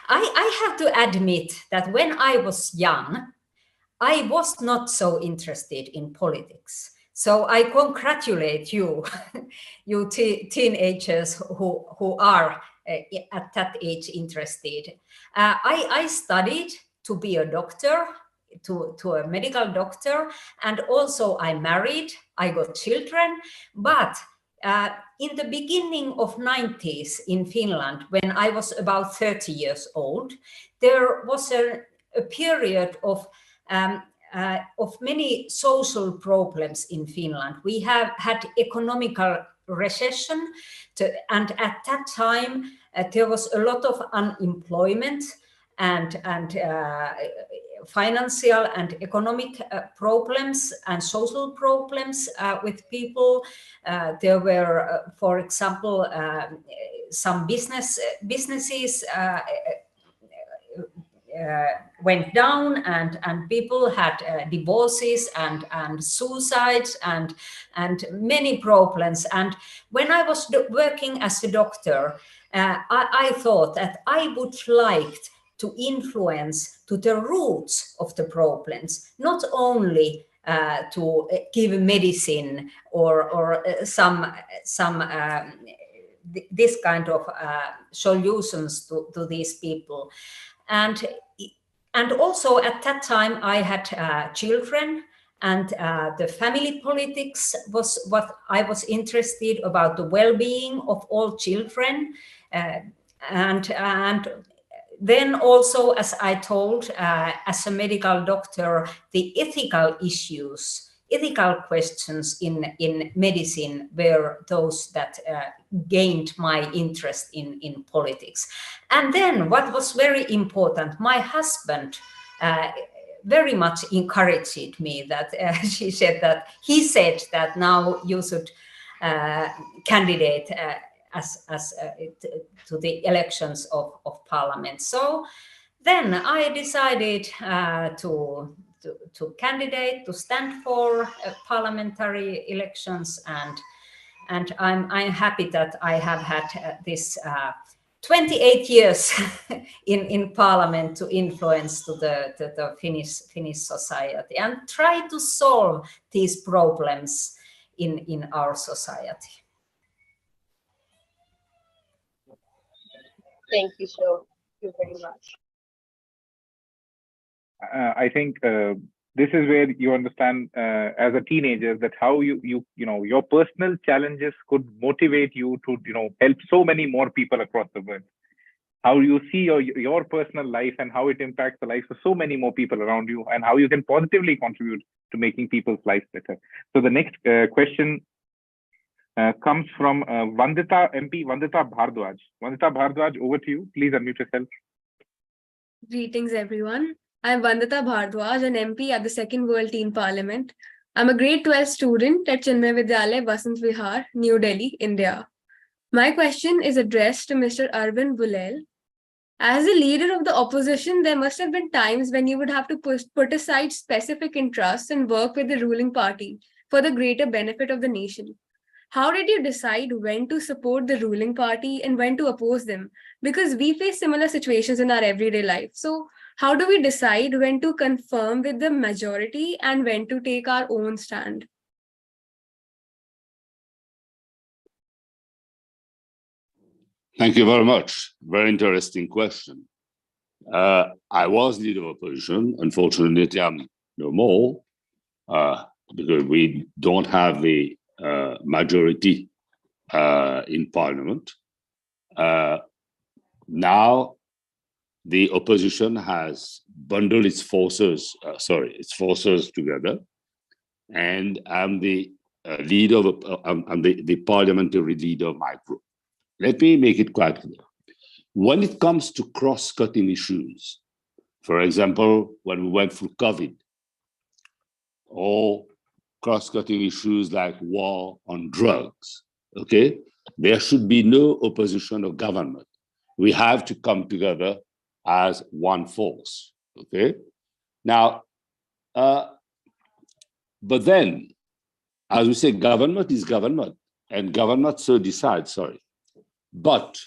I have to admit that when I was young, I was not so interested in politics. So I congratulate you, you teenagers who are at that age interested. I studied to be a doctor, to a medical doctor, and also I married, I got children, but in the beginning of 90s in Finland, when I was about 30 years old, there was a period of many social problems in Finland. We have had economical recession, and at that time there was a lot of unemployment and financial and economic problems and social problems with people. There were, for example, some businesses went down, and people had divorces and suicides and many problems. And when I was working as a doctor, I thought that I would like to influence to the roots of the problems, not only to give medicine or some this kind of solutions to these people. And also at that time I had children, and the family politics was what I was interested about, the well-being of all children, and then also, as I told, as a medical doctor, the ethical issues, ethical questions in medicine were those that gained my interest in politics. And then what was very important, my husband very much encouraged me, that he said that now you should candidate to the elections of parliament. So then I decided to candidate, to stand for parliamentary elections, and I'm happy that I have had this 28 years in parliament to influence to the Finnish society and try to solve these problems in our society. Thank you so very much. I think this is where you understand as a teenager that how you know your personal challenges could motivate you to help so many more people across the world. How you see your personal life and how it impacts the lives of so many more people around you, and how you can positively contribute to making people's lives better. So the next question comes from Vandita MP Vandita Bhardwaj. Vandita Bhardwaj, over to you. Please unmute yourself. Greetings, everyone. I'm Vandita Bhardwaj, an MP at the 2nd World Teen Parliament. I'm a grade 12 student at Chinmay Vidyalaya, Vasant Vihar, New Delhi, India. My question is addressed to Mr. Arvin Boolell. As a leader of the opposition, there must have been times when you would have to put aside specific interests and work with the ruling party for the greater benefit of the nation. How did you decide when to support the ruling party and when to oppose them? Because we face similar situations in our everyday life. So how do we decide when to conform with the majority and when to take our own stand? Thank you very much. Very interesting question. I was leader of opposition. Unfortunately, I'm no more because we don't have the majority in parliament. Now, the opposition has bundled its forces together, and I'm the leader of I'm the parliamentary leader of my group. Let me make it quite clear. When it comes to cross-cutting issues, for example, when we went through COVID, or cross-cutting issues like war on drugs, okay, there should be no opposition of government. we have to come together as one force, okay? Now, but then, as we say, government is government, and government so decides, sorry. But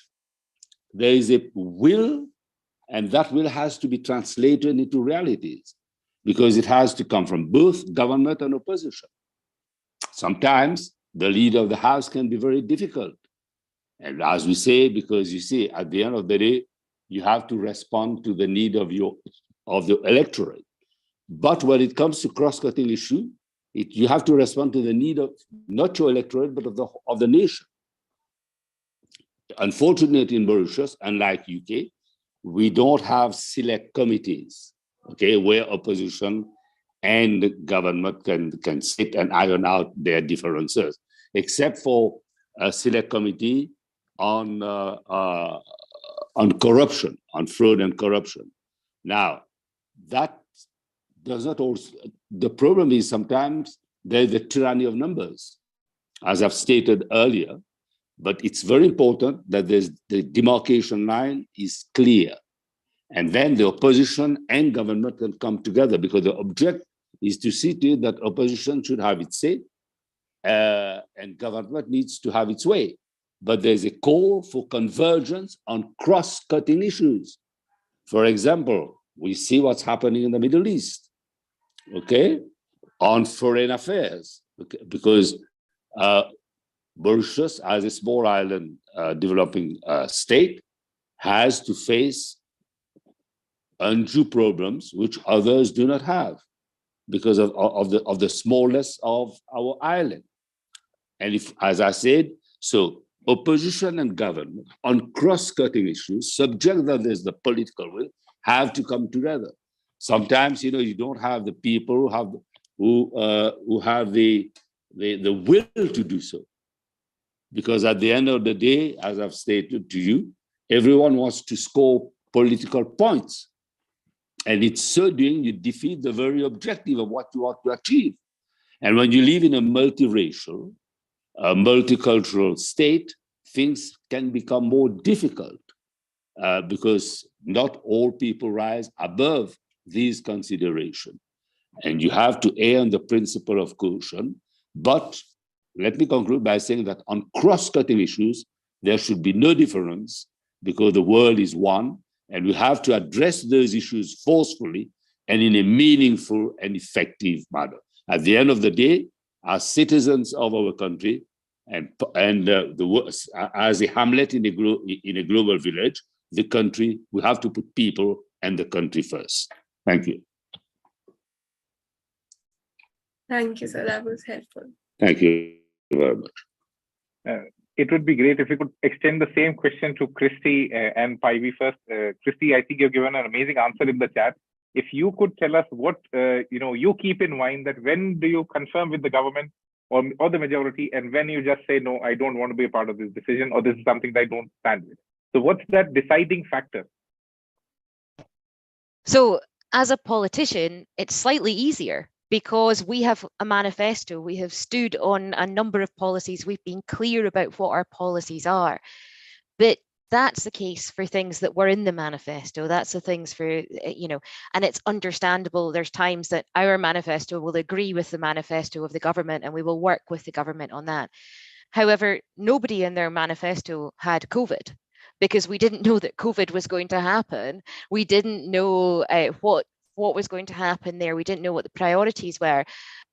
there is a will, and that will has to be translated into realities, because it has to come from both government and opposition. Sometimes the leader of the house can be very difficult. And as we say, because you see, at the end of the day, you have to respond to the need of the electorate. But when it comes to cross-cutting issue, you have to respond to the need of not your electorate, but of the nation. Unfortunately, in Mauritius, unlike UK, we don't have select committees, okay, where opposition and the government can sit and iron out their differences, except for a select committee on corruption, on fraud and corruption. Now, that does not also, the problem is sometimes there's the tyranny of numbers, as I've stated earlier, but it's very important that the demarcation line is clear. And then the opposition and government can come together, because the object is to see to it that opposition should have its say and government needs to have its way. But there's a call for convergence on cross-cutting issues. For example, we see what's happening in the Middle East, okay, on foreign affairs, okay? Because Mauritius, as a small island developing state, has to face undue problems which others do not have because of the smallness of our island. And if, as I said, so opposition and government on cross-cutting issues, subject that there's the political will, have to come together. Sometimes, you know, you don't have the people who have the will to do so. Because at the end of the day, as I've stated to you, everyone wants to score political points. And it's so doing, you defeat the very objective of what you want to achieve. And when you live in a multiracial, multicultural state, things can become more difficult because not all people rise above these considerations. And you have to err on the principle of caution. But let me conclude by saying that on cross-cutting issues, there should be no difference because the world is one, and we have to address those issues forcefully and in a meaningful and effective manner. At the end of the day, as citizens of our country, and as a hamlet in a global village, the country, we have to put people and the country first. Thank you. Thank you, sir. That was helpful. Thank you very much. It would be great if we could extend the same question to Kirsty and Päivi first. Kirsty, I think you've given an amazing answer in the chat. If you could tell us what you keep in mind, that when do you confirm with the government or the majority, and when you just say, no, I don't want to be a part of this decision, or this is something that I don't stand with. So what's that deciding factor? So as a politician, it's slightly easier because we have a manifesto, we have stood on a number of policies, we've been clear about what our policies are. But that's the case for things that were in the manifesto. That's the things for, and it's understandable. There's times that our manifesto will agree with the manifesto of the government and we will work with the government on that. However, nobody in their manifesto had COVID because we didn't know that COVID was going to happen. We didn't know what was going to happen there. We didn't know what the priorities were,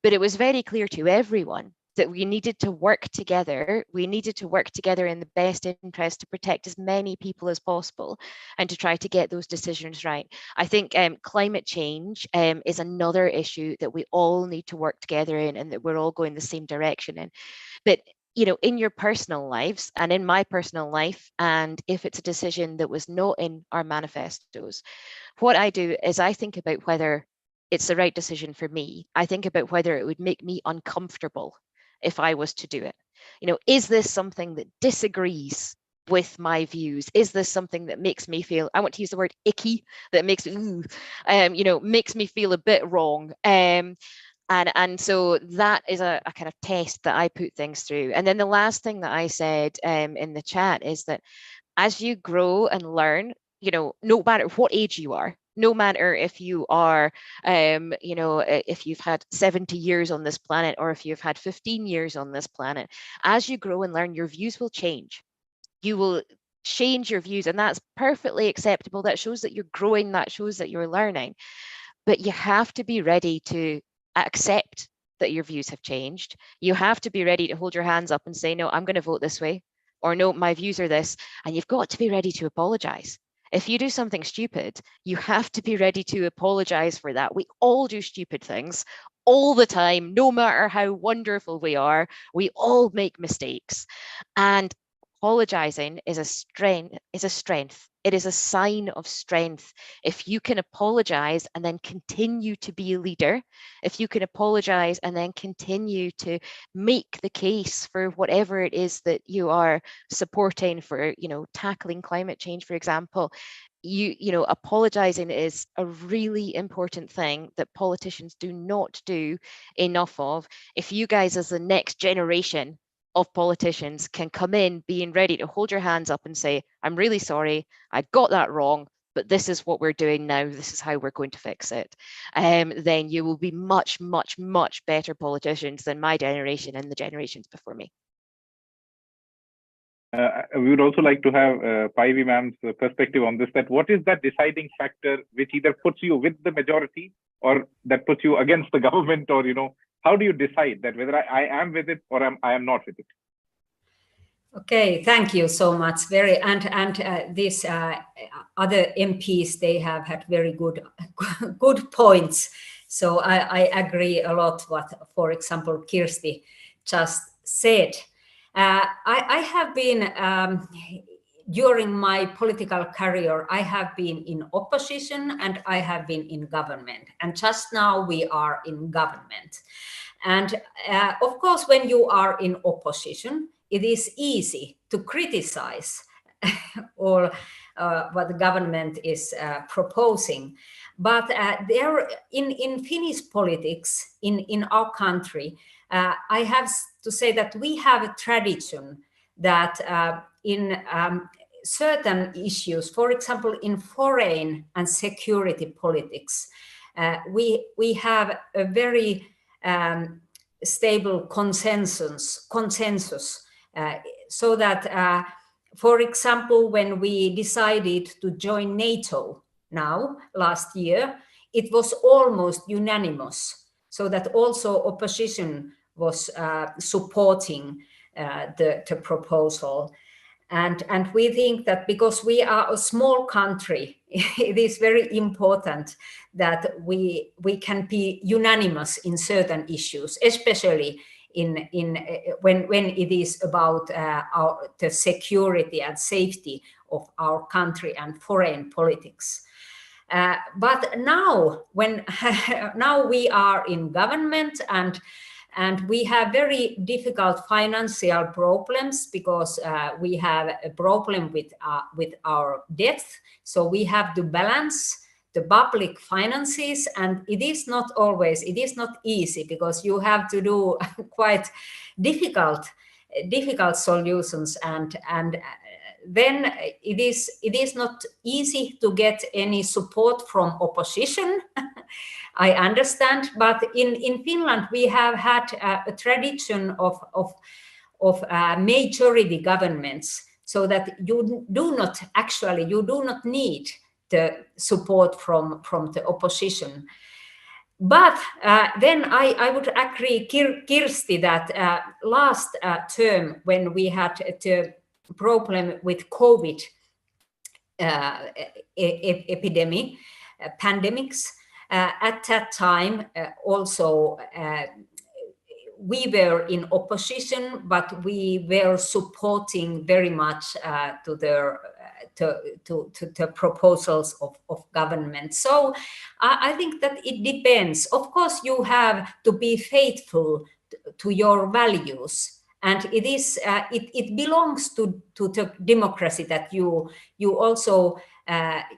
but it was very clear to everyone that we needed to work together. We needed to work together in the best interest to protect as many people as possible and to try to get those decisions right. I think climate change is another issue that we all need to work together in and that we're all going the same direction in. But in your personal lives and in my personal life, and if it's a decision that was not in our manifestos, what I do is I think about whether it's the right decision for me. I think about whether it would make me uncomfortable if I was to do it. Is this something that disagrees with my views? Is this something that makes me feel, I want to use the word icky, that makes makes me feel a bit wrong? And so that is a kind of test that I put things through. And then the last thing that I said in the chat is that as you grow and learn, no matter what age you are, no matter if you are, if you've had 70 years on this planet or if you've had 15 years on this planet, as you grow and learn, your views will change. You will change your views, and that's perfectly acceptable. That shows that you're growing, that shows that you're learning. But you have to be ready to accept that your views have changed. You have to be ready to hold your hands up and say, no, I'm going to vote this way, or no, my views are this. And you've got to be ready to apologize. If you do something stupid, you have to be ready to apologize for that. We all do stupid things all the time, no matter how wonderful we are. We all make mistakes. And apologizing is a strength. It is a sign of strength. If you can apologize and then continue to be a leader, if you can apologize and then continue to make the case for whatever it is that you are supporting, for, tackling climate change, for example, apologizing is a really important thing that politicians do not do enough of. If you guys, as the next generation of politicians, can come in being ready to hold your hands up and say, I'm really sorry, I got that wrong, but this is what we're doing now, this is how we're going to fix it, then you will be much, much, much better politicians than my generation and the generations before me. We would also like to have Päivi ma'am's perspective on this, that what is that deciding factor which either puts you with the majority or that puts you against the government, or, how do you decide that whether I am with it or I am not with it? Okay, thank you so much. These other MPs, they have had very good points. So I agree a lot what, for example, Kirsty just said. I have been, during my political career, I have been in opposition and I have been in government. And just now we are in government. And of course, when you are in opposition, it is easy to criticize all what the government is proposing. But there, in Finnish politics, in our country, I have to say that we have a tradition that in certain issues, for example, in foreign and security politics, we have a very stable consensus, so that, for example, when we decided to join NATO now last year, it was almost unanimous, so that also opposition was supporting the proposal. And we think that because we are a small country, it is very important that we can be unanimous in certain issues, especially when it is about the security and safety of our country and foreign politics. But now, now we are in government and we have very difficult financial problems because we have a problem with our debt. So we have to balance the public finances, and it is not easy because you have to do quite difficult solutions, and then it is not easy to get any support from opposition. I understand, but in Finland we have had a tradition of majority governments, so that you do not need the support from the opposition. But then I would agree, Kirsty, that last term when we had the problem with COVID pandemics, at that time also we were in opposition, but we were supporting very much to the proposals of government. So I think that it depends. Of course, you have to be faithful to your values, and it belongs to the democracy that you also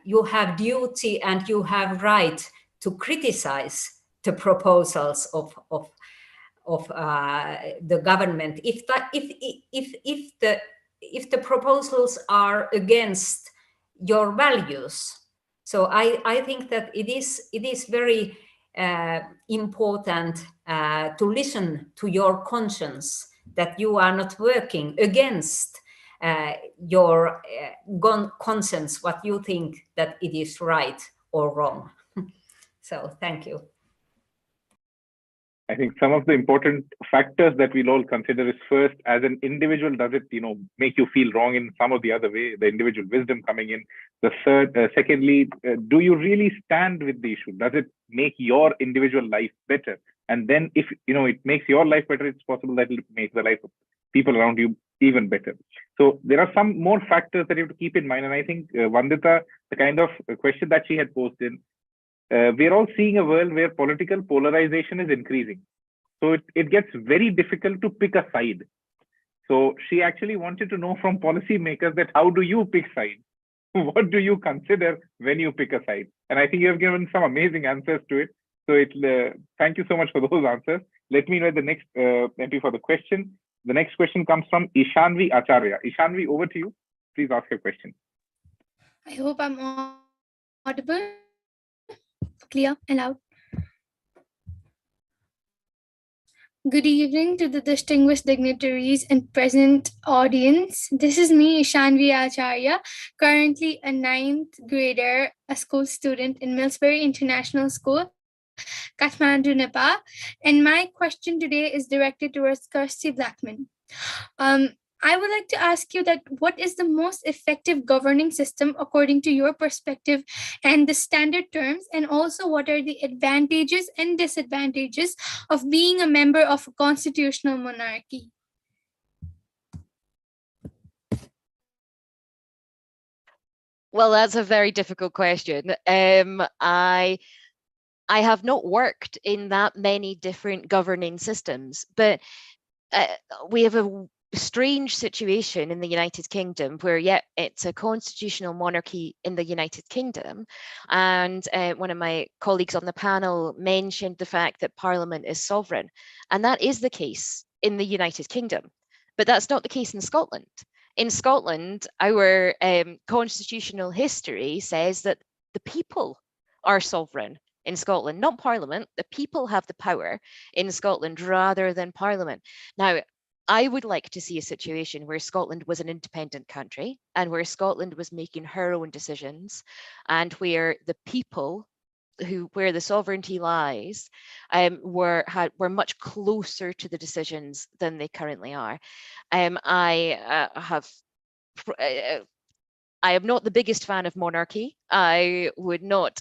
you have duty and you have right to criticize the proposals of the government if the if the proposals are against your values. So I think that it is very important to listen to your conscience, that you are not working against your conscience, what you think that it is right or wrong. So thank you. I think some of the important factors that we'll all consider is, first, as an individual, does it, make you feel wrong in some or the other way? The individual wisdom coming in. The third, secondly, do you really stand with the issue? Does it make your individual life better? And then, if it makes your life better, it's possible that it makes the life of people around you even better. So there are some more factors that you have to keep in mind. And I think Vandita, the kind of question that she had posed in, we're all seeing a world where political polarization is increasing. So it gets very difficult to pick a side. So she actually wanted to know from policymakers that how do you pick sides? What do you consider when you pick a side? And I think you have given some amazing answers to it. So thank you so much for those answers. Let me know the next MP for the question. The next question comes from Ishanvi Acharya. Ishanvi, over to you. Please ask your question. I hope I'm audible, clear and loud. Good evening to the distinguished dignitaries and present audience. This is me, Ishanvi Acharya, currently a 9th grader, a school student in Millsbury International School, Kathmandu, Nepal. And my question today is directed towards Kirsty Blackman. I would like to ask you that what is the most effective governing system according to your perspective and the standard terms, and also what are the advantages and disadvantages of being a member of a constitutional monarchy? Well, that's a very difficult question. I have not worked in that many different governing systems, but we have a strange situation in the United Kingdom where, it's a constitutional monarchy in the United Kingdom. And one of my colleagues on the panel mentioned the fact that Parliament is sovereign. And that is the case in the United Kingdom, but that's not the case in Scotland. In Scotland, our constitutional history says that the people are sovereign in Scotland, not Parliament. The people have the power in Scotland rather than Parliament. Now, I would like to see a situation where Scotland was an independent country and where Scotland was making her own decisions, and where the people where the sovereignty lies were much closer to the decisions than they currently are. I am not the biggest fan of monarchy. I would not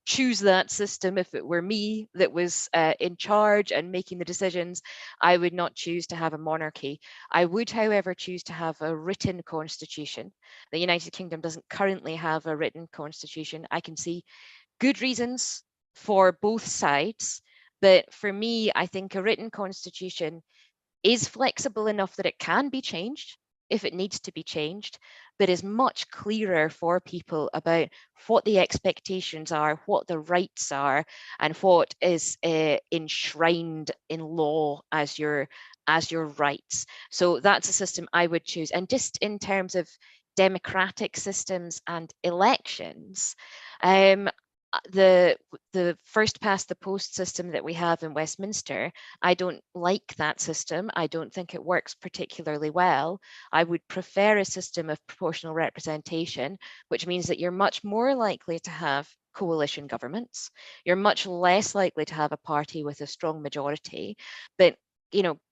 choose that system if it were me that was in charge and making the decisions. I would not choose to have a monarchy. I would, however, choose to have a written constitution. The United Kingdom doesn't currently have a written constitution. I can see good reasons for both sides, but for me, I think a written constitution is flexible enough that it can be changed if it needs to be changed, but is much clearer for people about what the expectations are, what the rights are, and what is enshrined in law as your rights. So that's a system I would choose. And just in terms of democratic systems and elections, the first past the post system that we have in Westminster, I don't like that system. I don't think it works particularly well. I would prefer a system of proportional representation, which means that you're much more likely to have coalition governments. You're much less likely to have a party with a strong majority. But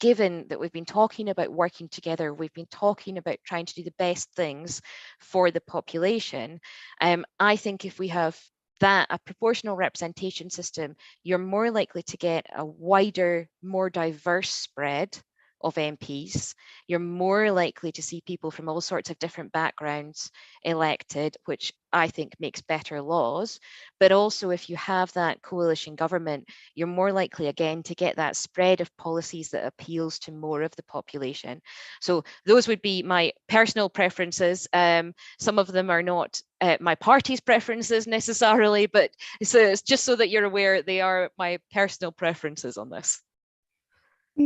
given that we've been talking about working together, we've been talking about trying to do the best things for the population, I think if we have a proportional representation system, you're more likely to get a wider, more diverse spread of MPs. You're more likely to see people from all sorts of different backgrounds elected, which I think makes better laws. But also, if you have that coalition government, you're more likely again to get that spread of policies that appeals to more of the population. So those would be my personal preferences. Some of them are not my party's preferences necessarily, but it's just so that you're aware they are my personal preferences on this.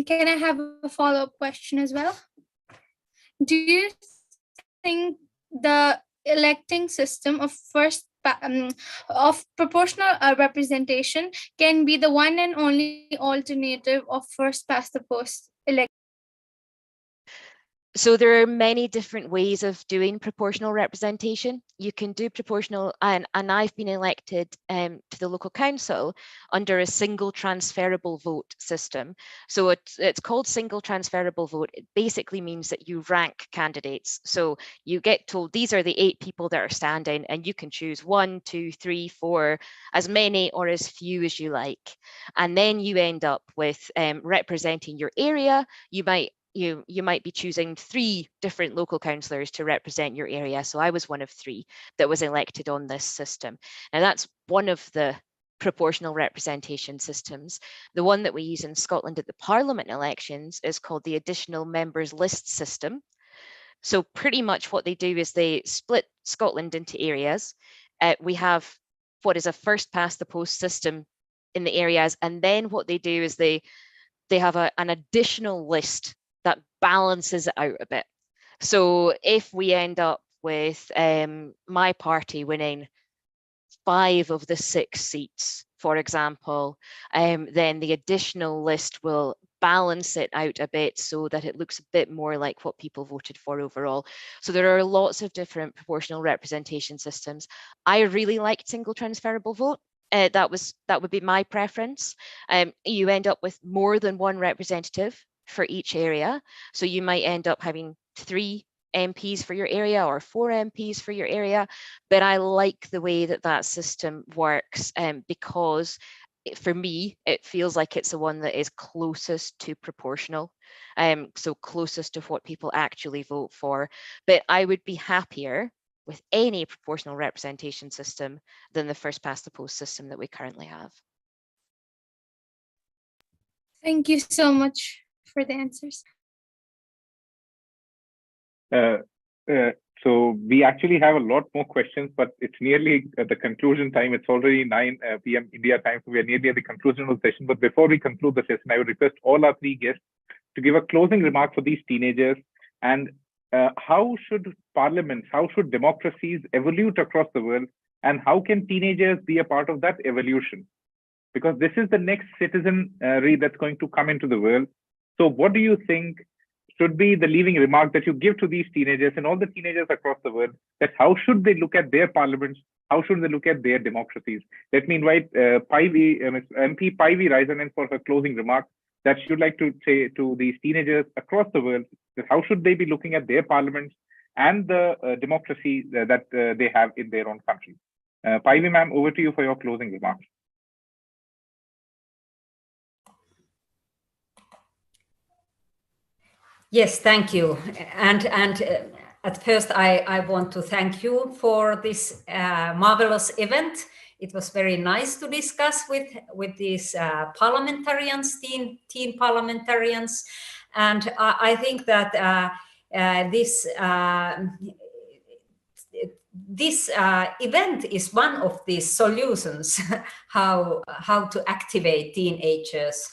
Can I have a follow-up question as well? do you think the electing system of of proportional representation can be the one and only alternative of first past the post election? So there are many different ways of doing proportional representation. You can do proportional, and I've been elected to the local council under a single transferable vote system. So it's called single transferable vote. It basically means that you rank candidates. So you get told these are the 8 people that are standing, and you can choose 1, 2, 3, 4, as many or as few as you like. And then you end up with representing your area. You might be choosing 3 different local councillors to represent your area. So I was one of 3 that was elected on this system. Now that's one of the proportional representation systems. The one that we use in Scotland at the Parliament elections is called the additional members list system. So pretty much what they do is they split Scotland into areas. We have what is a first past the post system in the areas. And then what they do is they have an additional list that balances it out a bit. So if we end up with my party winning 5 of the 6 seats, for example, then the additional list will balance it out a bit so that it looks a bit more like what people voted for overall. So there are lots of different proportional representation systems. I really liked single transferable vote. That would be my preference. You end up with more than 1 representative for each area. So you might end up having 3 MPs for your area or 4 MPs for your area. But I like the way that system works because for me, it feels like it's the one that is closest to proportional. So closest to what people actually vote for. But I would be happier with any proportional representation system than the first past the post system that we currently have. Thank you so much for the answers. So we actually have a lot more questions, but it's nearly the conclusion time. It's already 9 p.m. India time, so we are nearly at the conclusion of the session. But before we conclude the session, I would request all our 3 guests to give a closing remark for these teenagers and how should parliaments, how should democracies evolve across the world, and how can teenagers be a part of that evolution? Because this is the next citizenry that's going to come into the world. So what do you think should be the leaving remark that you give to these teenagers and all the teenagers across the world, that how should they look at their parliaments? How should they look at their democracies? Let me invite MP Päivi Räsänen for her closing remark that she'd like to say to these teenagers across the world, that how should they be looking at their parliaments and the democracy that they have in their own country. Päivi ma'am, over to you for your closing remarks. Yes, thank you. And at first, I want to thank you for this marvelous event. It was very nice to discuss with these parliamentarians, teen parliamentarians. And I think that this event is one of the solutions how to activate teenagers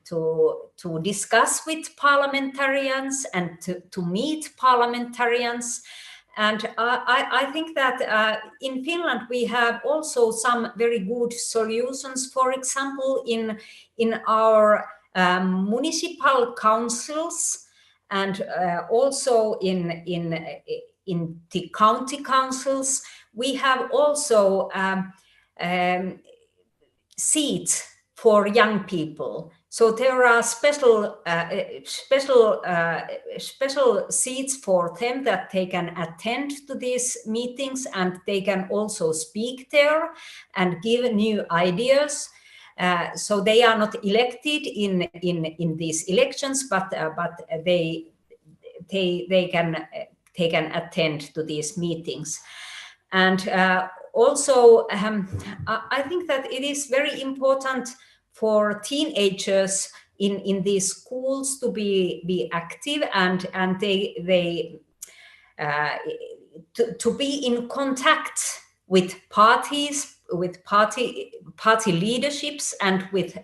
to discuss with parliamentarians and to meet parliamentarians. And I think that in Finland we have also some very good solutions. For example, in our municipal councils and also in the county councils, we have also seats for young people. So there are special seats for them that they can attend to these meetings, and they can also speak there and give new ideas. So they are not elected in these elections, but they can attend to these meetings. And also, I think that it is very important for teenagers in these schools to be active and they to be in contact with parties, party leaderships and with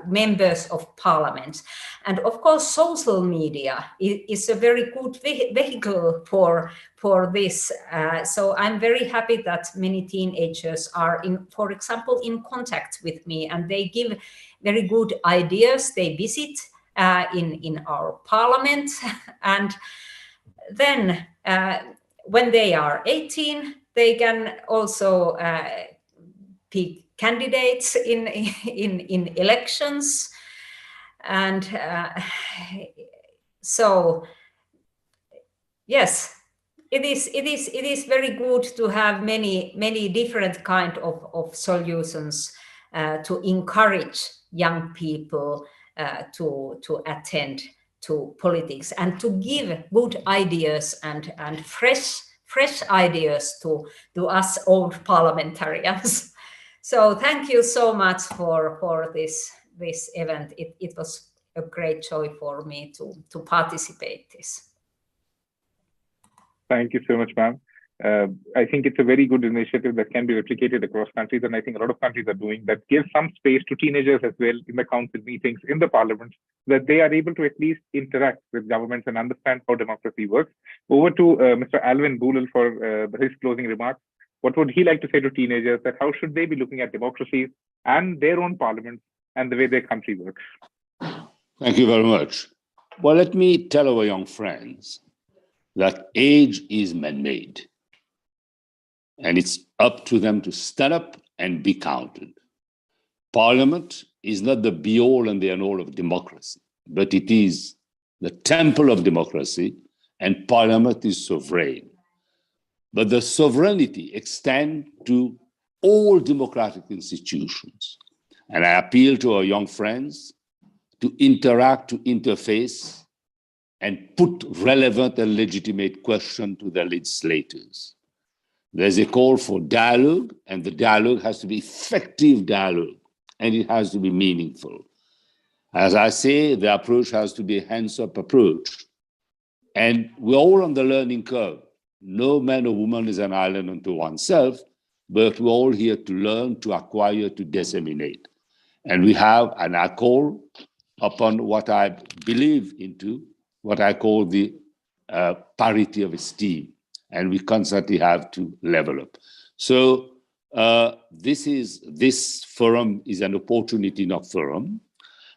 members of parliament. And of course, social media is a very good vehicle for this. So I'm very happy that many teenagers are, for example, in contact with me, and they give very good ideas. They visit in our parliament, and then when they are 18, they can also be candidates in elections, and so yes, it is very good to have many different kind of solutions to encourage young people to attend to politics and to give good ideas and fresh ideas to us old parliamentarians. So thank you so much for this event. It was a great joy for me to participate this. Thank you so much, ma'am. I think it's a very good initiative that can be replicated across countries, and I think a lot of countries are doing that. Gives some space to teenagers as well in the council meetings, in the parliament, that they are able to at least interact with governments and understand how democracy works. Over to Mr. Arvin Boolell for his closing remarks. What would he like to say to teenagers, that how should they be looking at democracies and their own parliaments and the way their country works? Thank you very much. Well, let me tell our young friends that age is man-made, and it's up to them to stand up and be counted. Parliament is not the be-all and the end-all of democracy, but it is the temple of democracy, and Parliament is sovereign. But the sovereignty extends to all democratic institutions. And I appeal to our young friends to interact, to interface, and put relevant and legitimate questions to the legislators. There's a call for dialogue, and the dialogue has to be effective dialogue, and it has to be meaningful. As I say, the approach has to be a hands-up approach. And we're all on the learning curve. No man or woman is an island unto oneself, but we're all here to learn, to acquire, to disseminate. And we have, and I call upon what I believe into, what I call the parity of esteem. And we constantly have to level up. So this forum is an opportunity, not forum.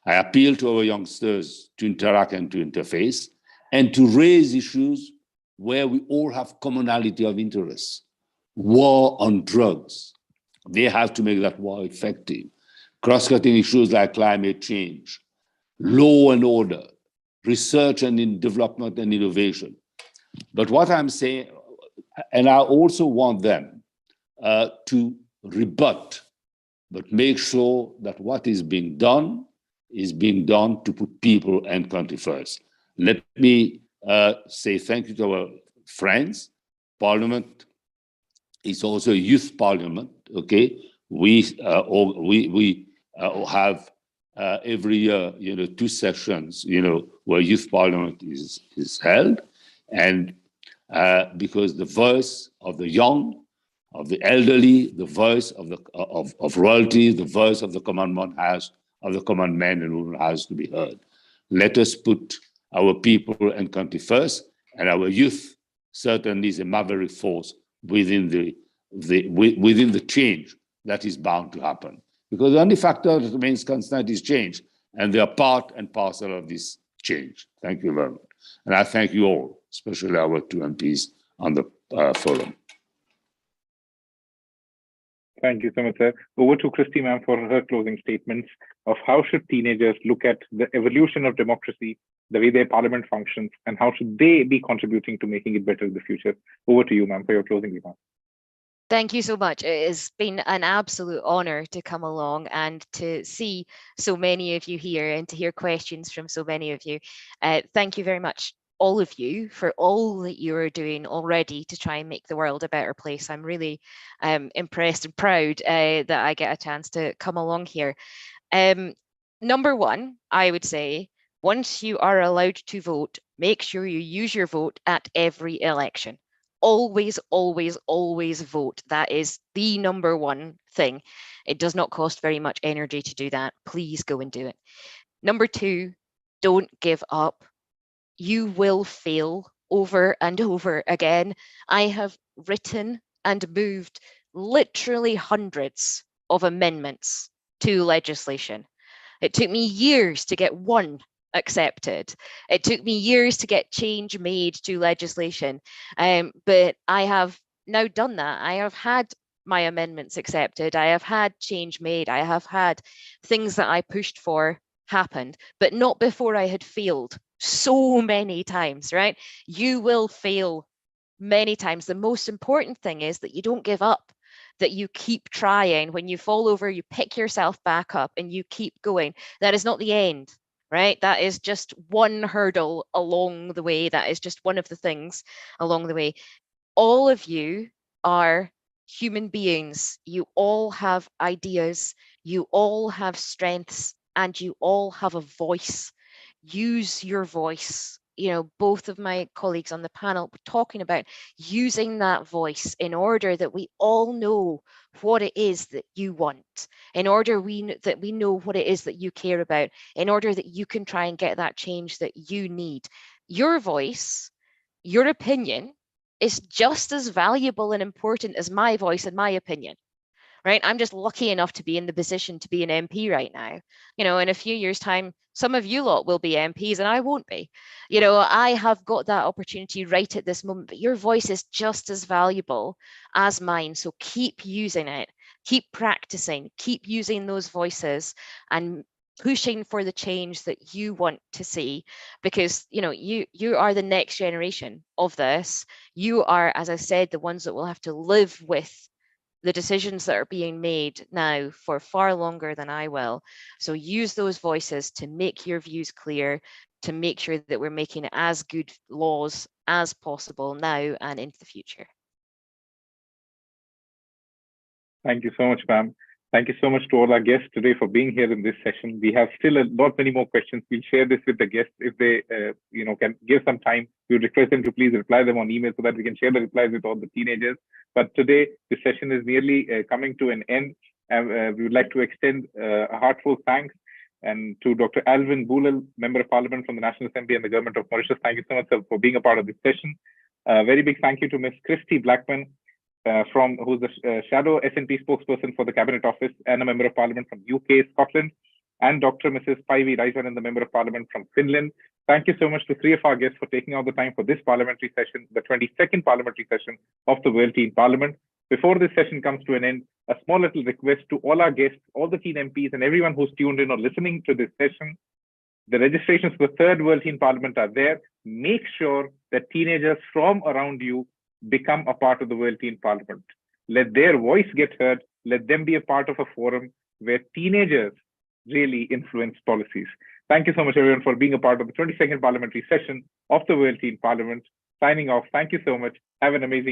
I appeal to our youngsters to interact and to interface and to raise issues where we all have commonality of interest. War on drugs. They have to make that war effective. Cross-cutting issues like climate change, law and order, research and in development and innovation. But what I'm saying, and I also want them to rebut, but make sure that what is being done to put people and country first. Let me say thank you to our friends. Parliament is also a youth parliament, okay? We have every year, 2 sessions, where youth parliament is held. And because the voice of the young, of the elderly, the voice of royalty, the voice of the common men and women has to be heard. Let us put our people and country first, and our youth certainly is a maverick force within the change that is bound to happen. Because the only factor that remains constant is change, and they are part and parcel of this change. Thank you very much. And I thank you all, especially our 2 MPs on the forum. Thank you so much, sir. Over to Kirsty, ma'am, for her closing statements of how should teenagers look at the evolution of democracy, the way their parliament functions, and how should they be contributing to making it better in the future. Over to you, ma'am, for your closing remarks. Thank you so much. It has been an absolute honor to come along and to see so many of you here and to hear questions from so many of you. Thank you very much, all of you, for all that you are doing already to try and make the world a better place. I'm really impressed and proud that I get a chance to come along here. Number one, I would say, once you are allowed to vote, make sure you use your vote at every election. always, always, always vote. That is the number one thing. It does not cost very much energy to do that. Please go and do it. Number two, don't give up. You will fail over and over again. I have written and moved literally hundreds of amendments to legislation. It took me years to get one accepted. It took me years to get change made to legislation. But I have now done that. I have had my amendments accepted. I have had change made. I have had things that I pushed for happened, but not before I had failed so many times, right? You will fail many times. The most important thing is that you don't give up, that you keep trying. When you fall over, you pick yourself back up and you keep going. That is not the end, right? That is just one hurdle along the way. That is just one of the things along the way. All of you are human beings. You all have ideas. You all have strengths, and you all have a voice. Use your voice. You know, both of my colleagues on the panel were talking about using that voice in order that we all know what it is that you want, in order that we know what it is that you care about, in order that you can try and get that change that you need. Your voice, your opinion is just as valuable and important as my voice and my opinion. Right? I'm just lucky enough to be in the position to be an MP right now. You know, in a few years' time, some of you lot will be MPs and I won't be. You know, I have got that opportunity right at this moment, but your voice is just as valuable as mine. So keep using it, keep practicing, keep using those voices and pushing for the change that you want to see, because you know you are the next generation of this. You are, as I said, the ones that will have to live with the decisions that are being made now for far longer than I will. So use those voices to make your views clear, to make sure that we're making as good laws as possible now and into the future. Thank you so much, ma'am. Thank you so much to all our guests today for being here in this session. We have still not many more questions. We'll share this with the guests if they, can give some time. We request them to please reply them on email so that we can share the replies with all the teenagers. But today, the session is nearly coming to an end. We would like to extend a heartfelt thanks and to Dr. Arvin Boolell, Member of Parliament from the National Assembly and the Government of Mauritius. Thank you so much, sir, for being a part of this session. Very big thank you to Ms. Kirsty Blackman, who's the shadow SNP spokesperson for the Cabinet Office and a Member of Parliament from UK, Scotland, and Dr. Mrs. Päivi Räsänen, the Member of Parliament from Finland. Thank you so much to three of our guests for taking out the time for this parliamentary session, the 22nd parliamentary session of the World Teen Parliament. Before this session comes to an end, a small little request to all our guests, all the teen MPs, and everyone who's tuned in or listening to this session. The registrations for the third World Teen Parliament are there. Make sure that teenagers from around you become a part of the World Teen Parliament. Let their voice get heard. Let them be a part of a forum where teenagers really influence policies. Thank you so much, everyone, for being a part of the 22nd parliamentary session of the World Teen Parliament. Signing off. Thank you so much. Have an amazing